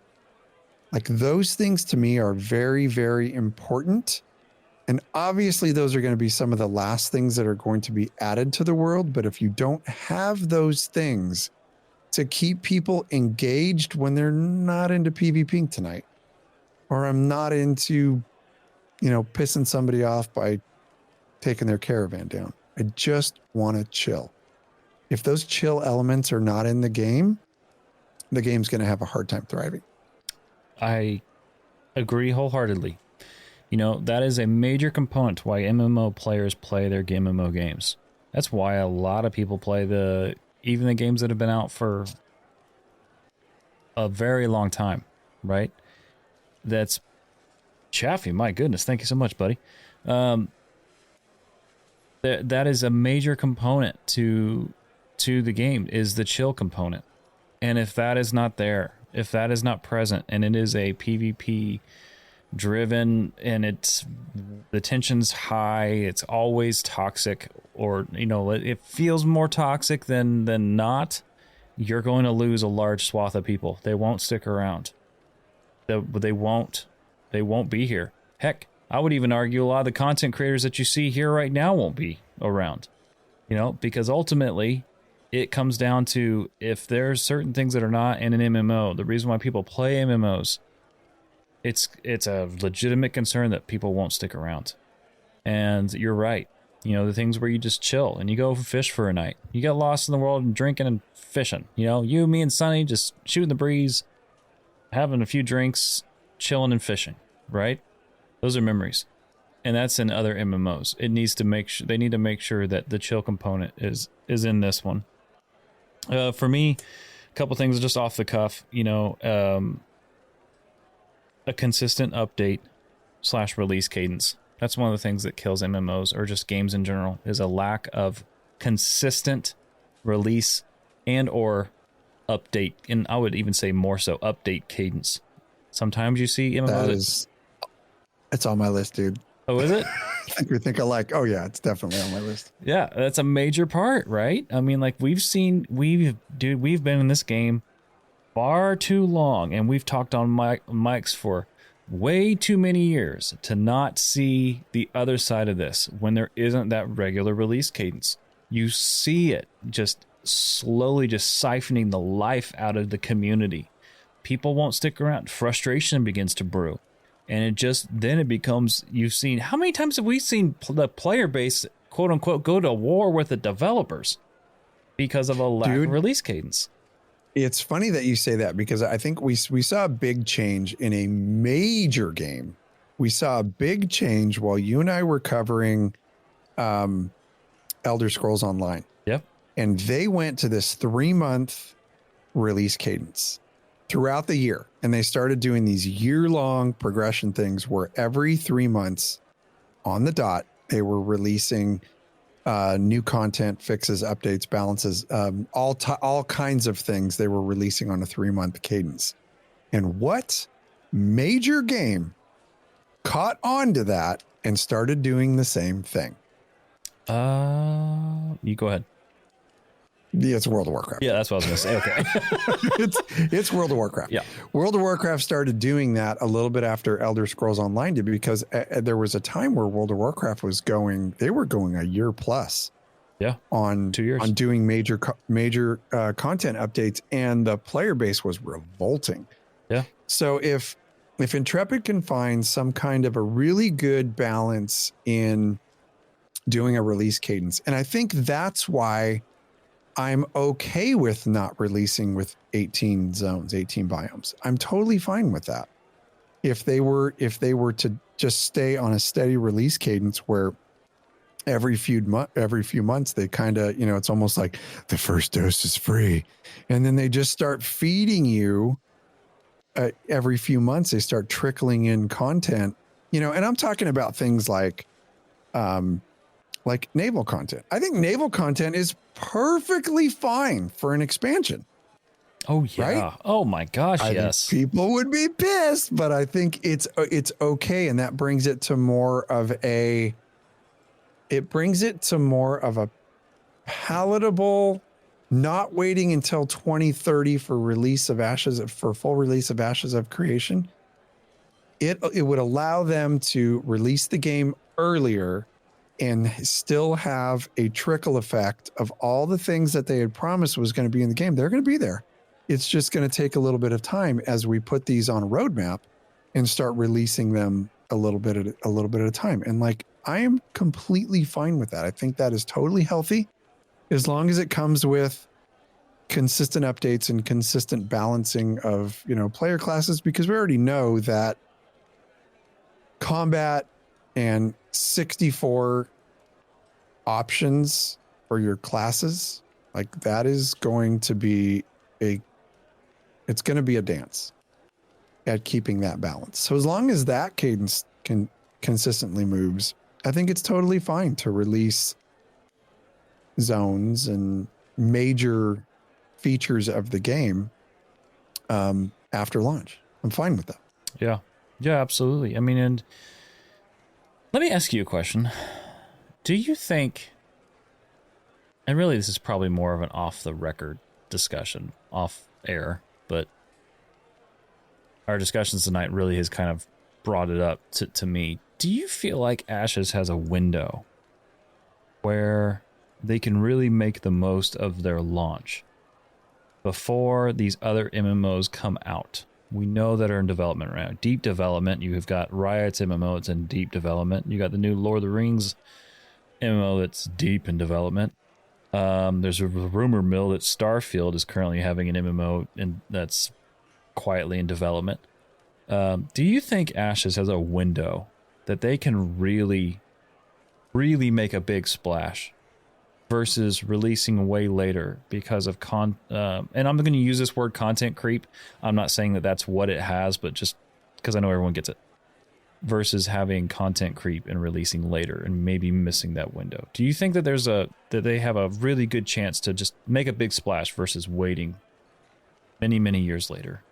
Like, those things to me are very, very important. And obviously those are going to be some of the last things that are going to be added to the world. But if you don't have those things to keep people engaged when they're not into PvPing tonight, or I'm not into, pissing somebody off by taking their caravan down, I just want to chill. If those chill elements are not in the game's going to have a hard time thriving. I agree wholeheartedly. That is a major component to why MMO players play their MMO games. That's why a lot of people play even the games that have been out for a very long time, right? That's Chaffee. My goodness. Thank you so much, buddy. That is a major component to the game, is the chill component. And if that is not there, if that is not present, and it is a PvP driven and the tension's high, it's always toxic, or it feels more toxic than not, you're going to lose a large swath of people. They won't stick around. They won't be here. Heck, I would even argue a lot of the content creators that you see here right now won't be around, because ultimately it comes down to, if there's certain things that are not in an MMO, the reason why people play MMOs, it's a legitimate concern that people won't stick around. And you're right. The things where you just chill and you go fish for a night. You get lost in the world and drinking and fishing. You, me, and Sonny just shooting the breeze, having a few drinks, chilling and fishing, right? Those are memories. And that's in other MMOs. They need to make sure that the chill component is in this one. For me, a couple things just off the cuff, a consistent update / release cadence. That's one of the things that kills MMOs, or just games in general, is a lack of consistent release and or update. And I would even say more so update cadence. Sometimes you see MMOs. It's on my list, dude. Oh, is it? I think we think alike. Oh yeah, it's definitely on my list. Yeah, that's a major part, right? I mean, like, we've been in this game far too long, and we've talked on mics for way too many years to not see the other side of this when there isn't that regular release cadence. You see it just slowly just siphoning the life out of the community. People won't stick around. Frustration begins to brew. And then it becomes, how many times have we seen the player base, quote unquote, go to war with the developers because of a lack of release cadence? It's funny that you say that, because I think we saw a big change in a major game. We saw a big change while you and I were covering Elder Scrolls Online. Yep. And they went to this 3-month release cadence throughout the year. And they started doing these year-long progression things where every 3 months on the dot, they were releasing new content, fixes, updates, balances, all kinds of things they were releasing on a 3-month cadence. And what major game caught on to that and started doing the same thing? You go ahead. Yeah, it's World of Warcraft. Yeah, that's what I was going to say. Okay. it's World of Warcraft. Yeah. World of Warcraft started doing that a little bit after Elder Scrolls Online did, because there was a time where World of Warcraft was going a year plus. Yeah. On 2 years. On doing major content updates, and the player base was revolting. Yeah. So if Intrepid can find some kind of a really good balance in doing a release cadence, and I think that's why I'm okay with not releasing with 18 zones, 18 biomes. I'm totally fine with that. If they were to just stay on a steady release cadence where every few months they kind of, it's almost like the first dose is free, and then they just start feeding you every few months. They start trickling in content, and I'm talking about things like naval content. I think naval content is perfectly fine for an expansion. Oh yeah. Right? Oh my gosh, I think yes. people would be pissed, but I think it's okay, and that brings it to more of a palatable, not waiting until 2030 for full release of Ashes of Creation. It would allow them to release the game earlier and still have a trickle effect of all the things that they had promised was going to be in the game. They're going to be there. It's just going to take a little bit of time as we put these on a roadmap and start releasing them a little bit at a time. And like, I am completely fine with that. I think that is totally healthy as long as it comes with consistent updates and consistent balancing of, player classes, because we already know that combat and 64 options for your classes, like that is going to be it's going to be a dance at keeping that balance. So as long as that cadence can consistently moves, I think it's totally fine to release zones and major features of the game after launch. I'm fine with that. Yeah. Yeah, absolutely. I mean, and let me ask you a question. Do you think, and really this is probably more of an off the record discussion, off air, but our discussions tonight really has kind of brought it up to me. Do you feel like Ashes has a window where they can really make the most of their launch before these other MMOs come out? We know that are in development right now. Deep development. You have got Riot's MMO. It's in deep development. You got the new Lord of the Rings MMO that's deep in development. There's a rumor mill that Starfield is currently having an MMO and that's quietly in development. Do you think Ashes has a window that they can really, really make a big splash versus releasing way later because of and I'm going to use this word content creep. I'm not saying that that's what it has, but just because I know everyone gets it, versus having content creep and releasing later and maybe missing that window. Do you think that that they have a really good chance to just make a big splash versus waiting many, many years later?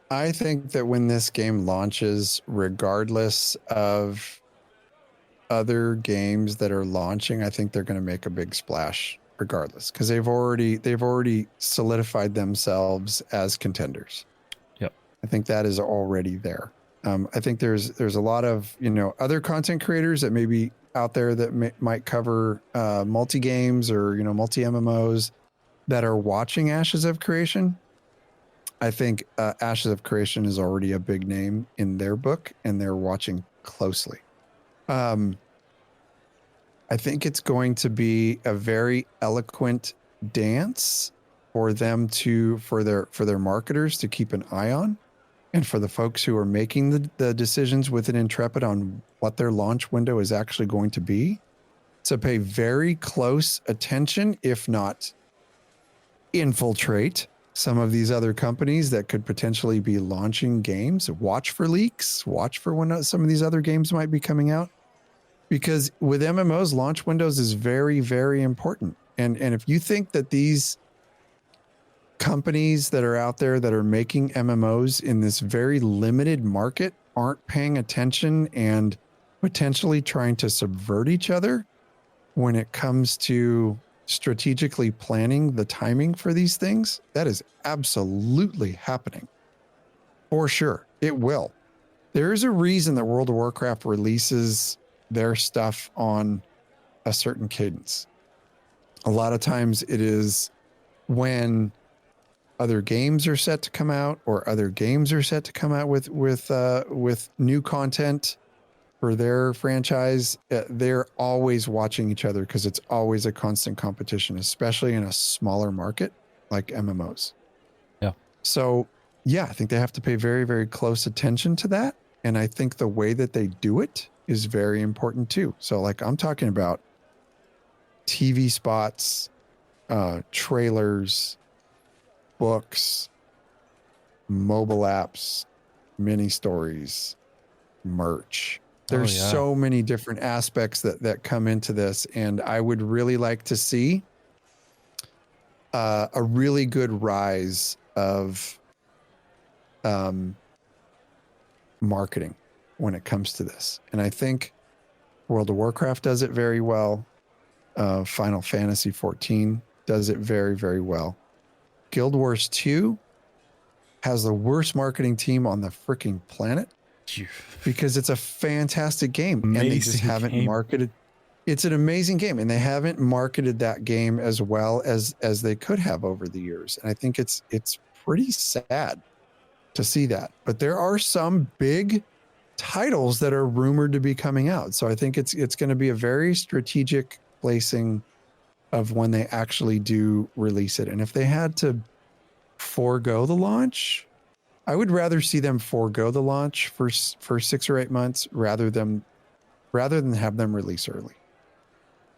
I think that when this game launches, regardless of other games that are launching, I think they're going to make a big splash regardless, because they've already solidified themselves as contenders. Yep. I think that is already there. I think there's a lot of, other content creators that may be out there that might cover multi games or, multi MMOs that are watching Ashes of Creation. I think Ashes of Creation is already a big name in their book and they're watching closely. I think it's going to be a very eloquent dance for them for their marketers to keep an eye on, and for the folks who are making the decisions within Intrepid on what their launch window is actually going to be, to pay very close attention, if not infiltrate some of these other companies that could potentially be launching games. Watch for leaks, watch for when some of these other games might be coming out. Because with MMOs, launch windows is very, very important. And if you think that these companies that are out there that are making MMOs in this very limited market aren't paying attention and potentially trying to subvert each other when it comes to strategically planning the timing for these things, that is absolutely happening. For sure. It will. There is a reason that World of Warcraft releases their stuff on a certain cadence. A lot of times it is when other games are set to come out, or other games are set to come out with new content for their franchise. They're always watching each other because it's always a constant competition, especially in a smaller market like MMOs. Yeah. So yeah, I think they have to pay very, very close attention to that. And I think the way that they do it is very important too. So like I'm talking about TV spots, trailers, books, mobile apps, mini stories, merch. There's so many different aspects that come into this. And I would really like to see a really good rise of marketing when it comes to this. And I think World of Warcraft does it very well. Final Fantasy 14 does it very, very well. Guild Wars 2 has the worst marketing team on the freaking planet because it's a fantastic game and they just haven't marketed. It's an amazing game and they haven't marketed that game as well as they could have over the years. And I think it's pretty sad to see that. But there are some big titles that are rumored to be coming out. So I think it's going to be a very strategic placing of when they actually do release it. And if they had to forego the launch, I would rather see them forego the launch for 6 or 8 months rather than have them release early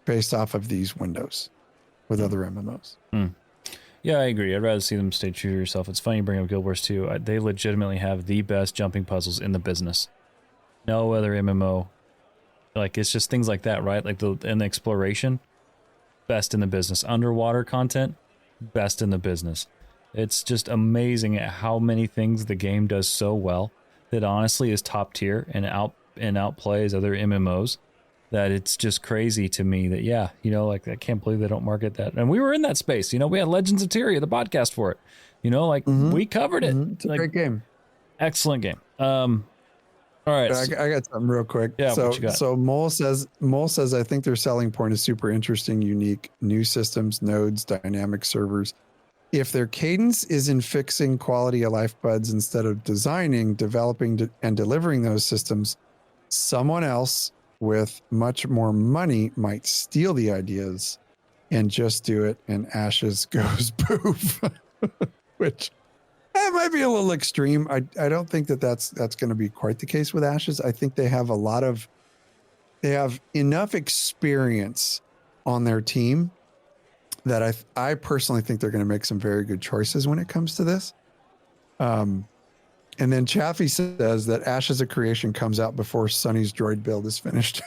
based off of these windows with other MMOs. Yeah, I agree. I'd rather see them stay true to yourself. It's funny you bring up Guild Wars 2. They legitimately have the best jumping puzzles in the business. No other MMO. Like, it's just things like that, right? Like the exploration, best in the business. Underwater content, best in the business. It's just amazing at how many things the game does so well that honestly is top tier and outplays other MMOs. That it's just crazy to me that, yeah, you know, like, I can't believe they don't market that. And we were in that space, you know, we had Legends of Tyria, the podcast for it, you know, like we covered it. It's a great game. Excellent game. All right. I got something real quick. Yeah. So Mole says, I think their selling point is super interesting, unique, new systems, nodes, dynamic servers. If their cadence is in fixing quality of life buds instead of designing, developing, and delivering those systems, someone else with much more money might steal the ideas and just do it, and Ashes goes poof. Which that might be a little extreme. I don't think that's going to be quite the case with Ashes. I think they have enough experience on their team that I personally think they're going to make some very good choices when it comes to this. And then Chaffee says that Ashes of Creation comes out before Sunny's droid build is finished.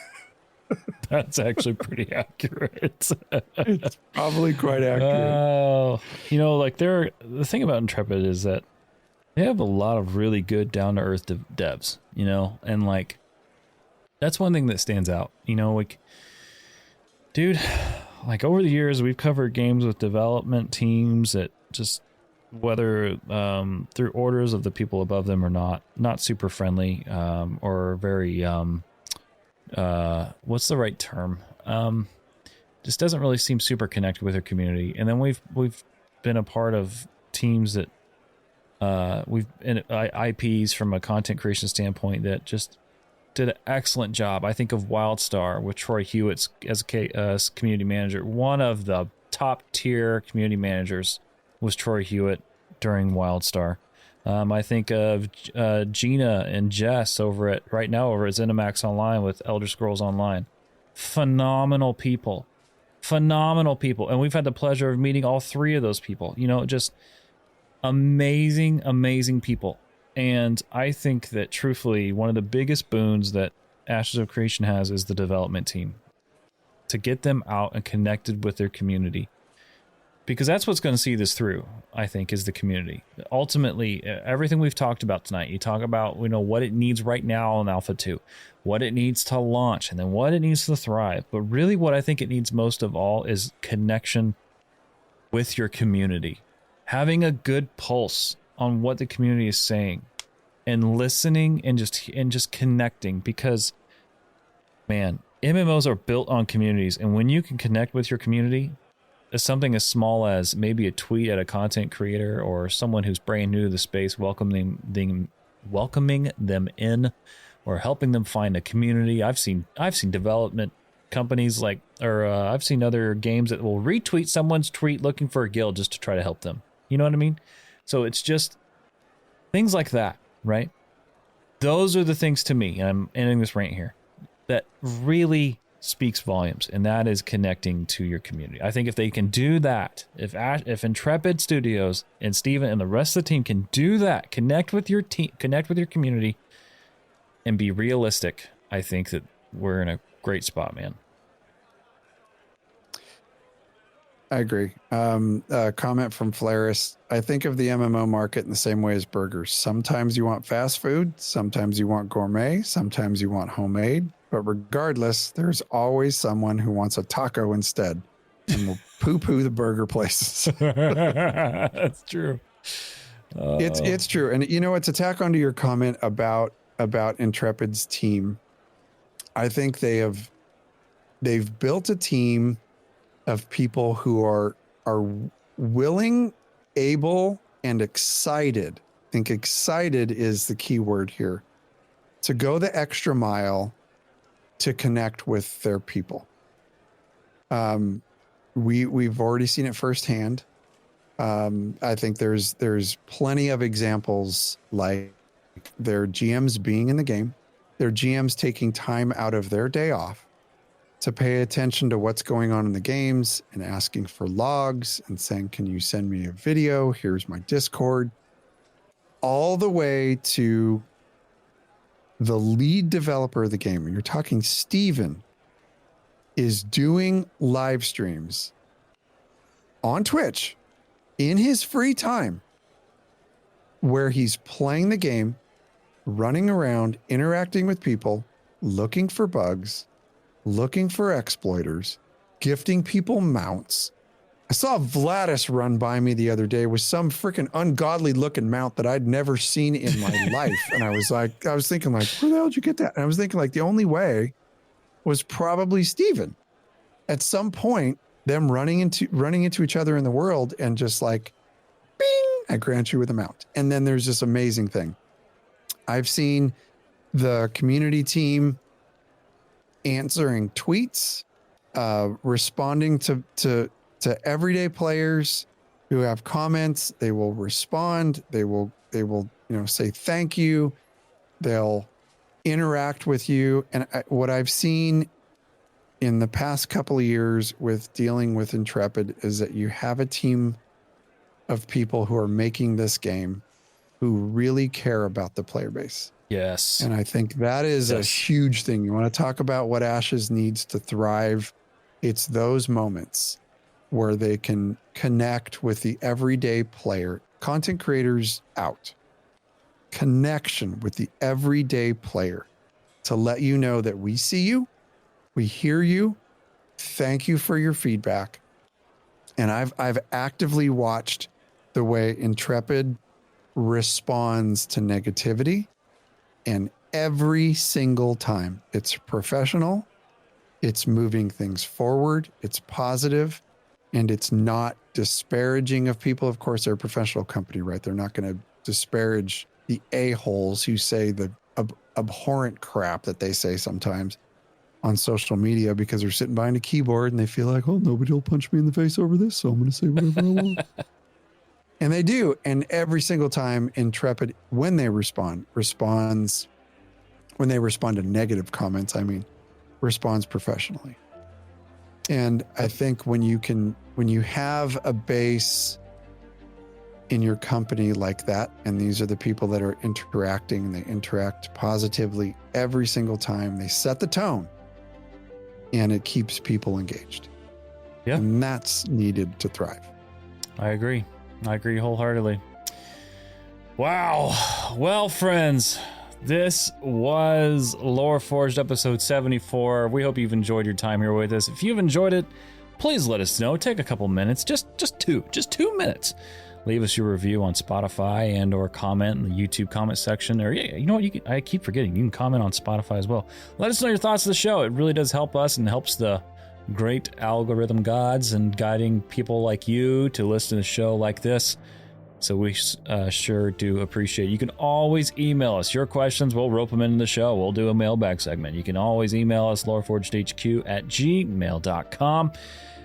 That's actually pretty accurate. It's probably quite accurate. Oh, you know, like the thing about Intrepid is that they have a lot of really good down-to-earth devs, you know, and like that's one thing that stands out, you know, like, dude, like over the years we've covered games with development teams that just, whether through orders of the people above them or not super friendly, or very what's the right term, just doesn't really seem super connected with their community. And then we've been a part of teams that we've in IPs from a content creation standpoint that just did an excellent job. I think of WildStar with Troy Hewitt as community manager. One of the top tier community managers was Troy Hewitt during WildStar. I think of Gina and Jess over at ZeniMax Online with Elder Scrolls Online. Phenomenal people. And we've had the pleasure of meeting all 3 of those people. You know, just amazing people. And I think that truthfully, one of the biggest boons that Ashes of Creation has is the development team. To get them out and connected with their community. Because that's what's going to see this through, I think, is the community. Ultimately, everything we've talked about tonight, you talk about, you know, what it needs right now in Alpha 2, what it needs to launch, and then what it needs to thrive. But really what I think it needs most of all is connection with your community. Having a good pulse on what the community is saying and listening and just connecting, because, man, MMOs are built on communities, and when you can connect with your community, something as small as maybe a tweet at a content creator or someone who's brand new to the space, welcoming them in, or helping them find a community. I've seen development companies I've seen other games that will retweet someone's tweet looking for a guild just to try to help them. You know what I mean? So it's just things like that, right? Those are the things to me, and I'm ending this rant here, that really speaks volumes, and that is connecting to your community. I think if they can do that, if Intrepid Studios and Steven and the rest of the team can do that, connect with your team, connect with your community, and be realistic, I think that we're in a great spot, man. I agree. Comment from Flaris. I think of the MMO market in the same way as burgers. Sometimes you want fast food, sometimes you want gourmet, sometimes you want homemade. But regardless, there's always someone who wants a taco instead and will poo-poo the burger places. That's true. It's true. And you know, it's a tack onto your comment about Intrepid's team. I think they've built a team of people who are willing, able, and excited. I think excited is the key word here, to go the extra mile to connect with their people. We've already seen it firsthand. I think there's plenty of examples, like their GMs being in the game, their GMs taking time out of their day off to pay attention to what's going on in the games and asking for logs and saying, can you send me a video? Here's my Discord. All the way to the lead developer of the game. And you're talking Steven is doing live streams on Twitch in his free time where he's playing the game, running around, interacting with people, looking for bugs, looking for exploiters, gifting people mounts. I saw Vladis run by me the other day with some freaking ungodly looking mount that I'd never seen in my life. And I was thinking like, where the hell did you get that? And I was thinking like the only way was probably Steven. At some point, them running into each other in the world and just like, bing, I grant you with a mount. And then there's this amazing thing. I've seen the community team answering tweets, responding to everyday players who have comments. They will respond. They will say thank you. They'll interact with you. And what I've seen in the past couple of years with dealing with Intrepid is that you have a team of people who are making this game who really care about the player base. Yes. And I think that is a huge thing. You want to talk about what Ashes needs to thrive. It's those moments where they can connect with the everyday player, content creators out, connection with the everyday player to let you know that we see you, we hear you, thank you for your feedback. And I've actively watched the way Intrepid responds to negativity. And every single time it's professional, it's moving things forward, it's positive, and it's not disparaging of people. Of course, they're a professional company, right? They're not going to disparage the a-holes who say the abhorrent crap that they say sometimes on social media because they're sitting behind a keyboard and they feel like, oh, nobody will punch me in the face over this, so I'm going to say whatever I want. And they do. And every single time Intrepid, when they responds, when they respond to negative comments, responds professionally. And I think when you have a base in your company like that, and these are the people that are interacting, and they interact positively every single time, they set the tone and it keeps people engaged. Yeah. And that's needed to thrive. I agree wholeheartedly. Wow. Well, friends, this was LoreForged episode 74. We hope you've enjoyed your time here with us. If you've enjoyed it, please let us know. Take a couple minutes, just 2 minutes. Leave us your review on Spotify and or comment in the YouTube comment section. Or yeah, you know what? I keep forgetting. You can comment on Spotify as well. Let us know your thoughts of the show. It really does help us and helps the great algorithm gods and guiding people like you to listen to a show like this. So we sure do appreciate it. You can always email us your questions. We'll rope them into the show. We'll do a mailbag segment. You can always email us, loreforgedhq@gmail.com.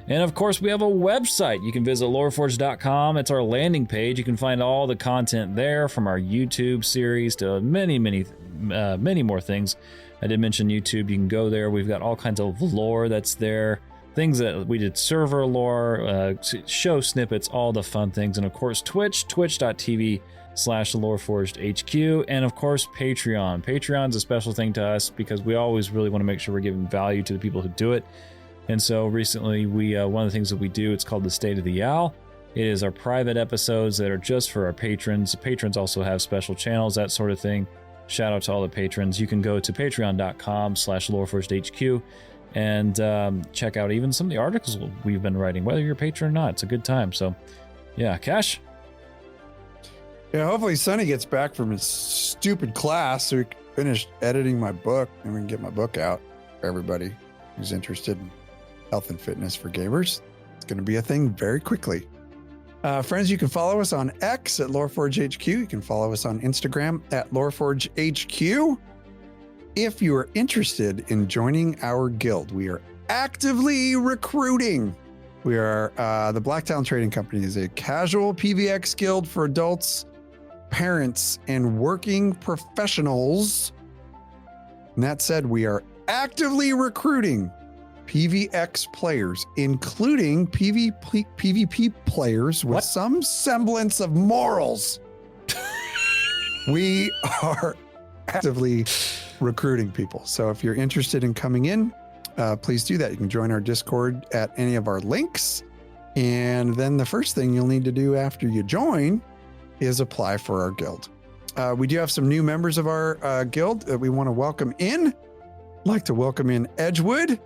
And of course, we have a website. You can visit loreforged.com. It's our landing page. You can find all the content there, from our YouTube series to many more things. I did mention YouTube. You can go there. We've got all kinds of lore that's there. Things that we did, server lore, show snippets, all the fun things. And of course, twitch.tv/LoreForgedHQ. And of course, Patreon. Patreon's a special thing to us because we always really want to make sure we're giving value to the people who do it. And so recently, we one of the things that we do, it's called the State of the Owl. It is our private episodes that are just for our patrons. Patrons also have special channels, that sort of thing. Shout out to all the patrons. You can go to patreon.com/LoreForgedHQ and check out even some of the articles we've been writing, whether you're a patron or not. It's a good time. So, yeah, Kash? Yeah, hopefully Sonny gets back from his stupid class so he can finish editing my book and we can get my book out for everybody who's interested in health and fitness for gamers. It's going to be a thing very quickly. Friends, you can follow us on X at LoreForgedHQ. You can follow us on Instagram at LoreForgedHQ. If you are interested in joining our guild, we are actively recruiting. We are the Blacktown Trading Company is a casual PvX guild for adults, parents, and working professionals. And that said, we are actively recruiting PvX players, including PvP players with some semblance of morals. We are actively recruiting people. So if you're interested in coming in, please do that. You can join our Discord at any of our links. And then the first thing you'll need to do after you join is apply for our guild. We do have some new members of our guild that we want to welcome in. I'd like to welcome in Edgewood.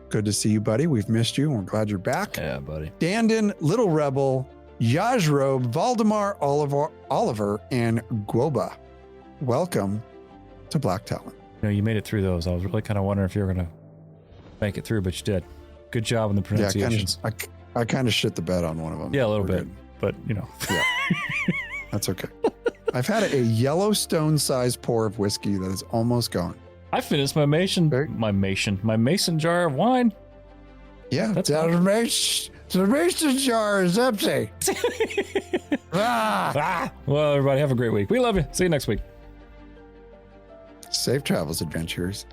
Good to see you, buddy. We've missed you. We're glad you're back. Yeah, buddy. Dandon, Little Rebel, Yajrobe, Valdemar, Oliver, and Guoba. Welcome to Black Talon. You made it through those. I was really kind of wondering if you were going to make it through, but you did. Good job on the pronunciations. Yeah, I kind of shit the bed on one of them. Yeah, a little bit, but Yeah, that's okay. I've had a Yellowstone-sized pour of whiskey that is almost gone. I finished my mason jar of wine. Yeah, the mason jar is empty. Well, everybody have a great week. We love you. See you next week. Safe travels, adventurers.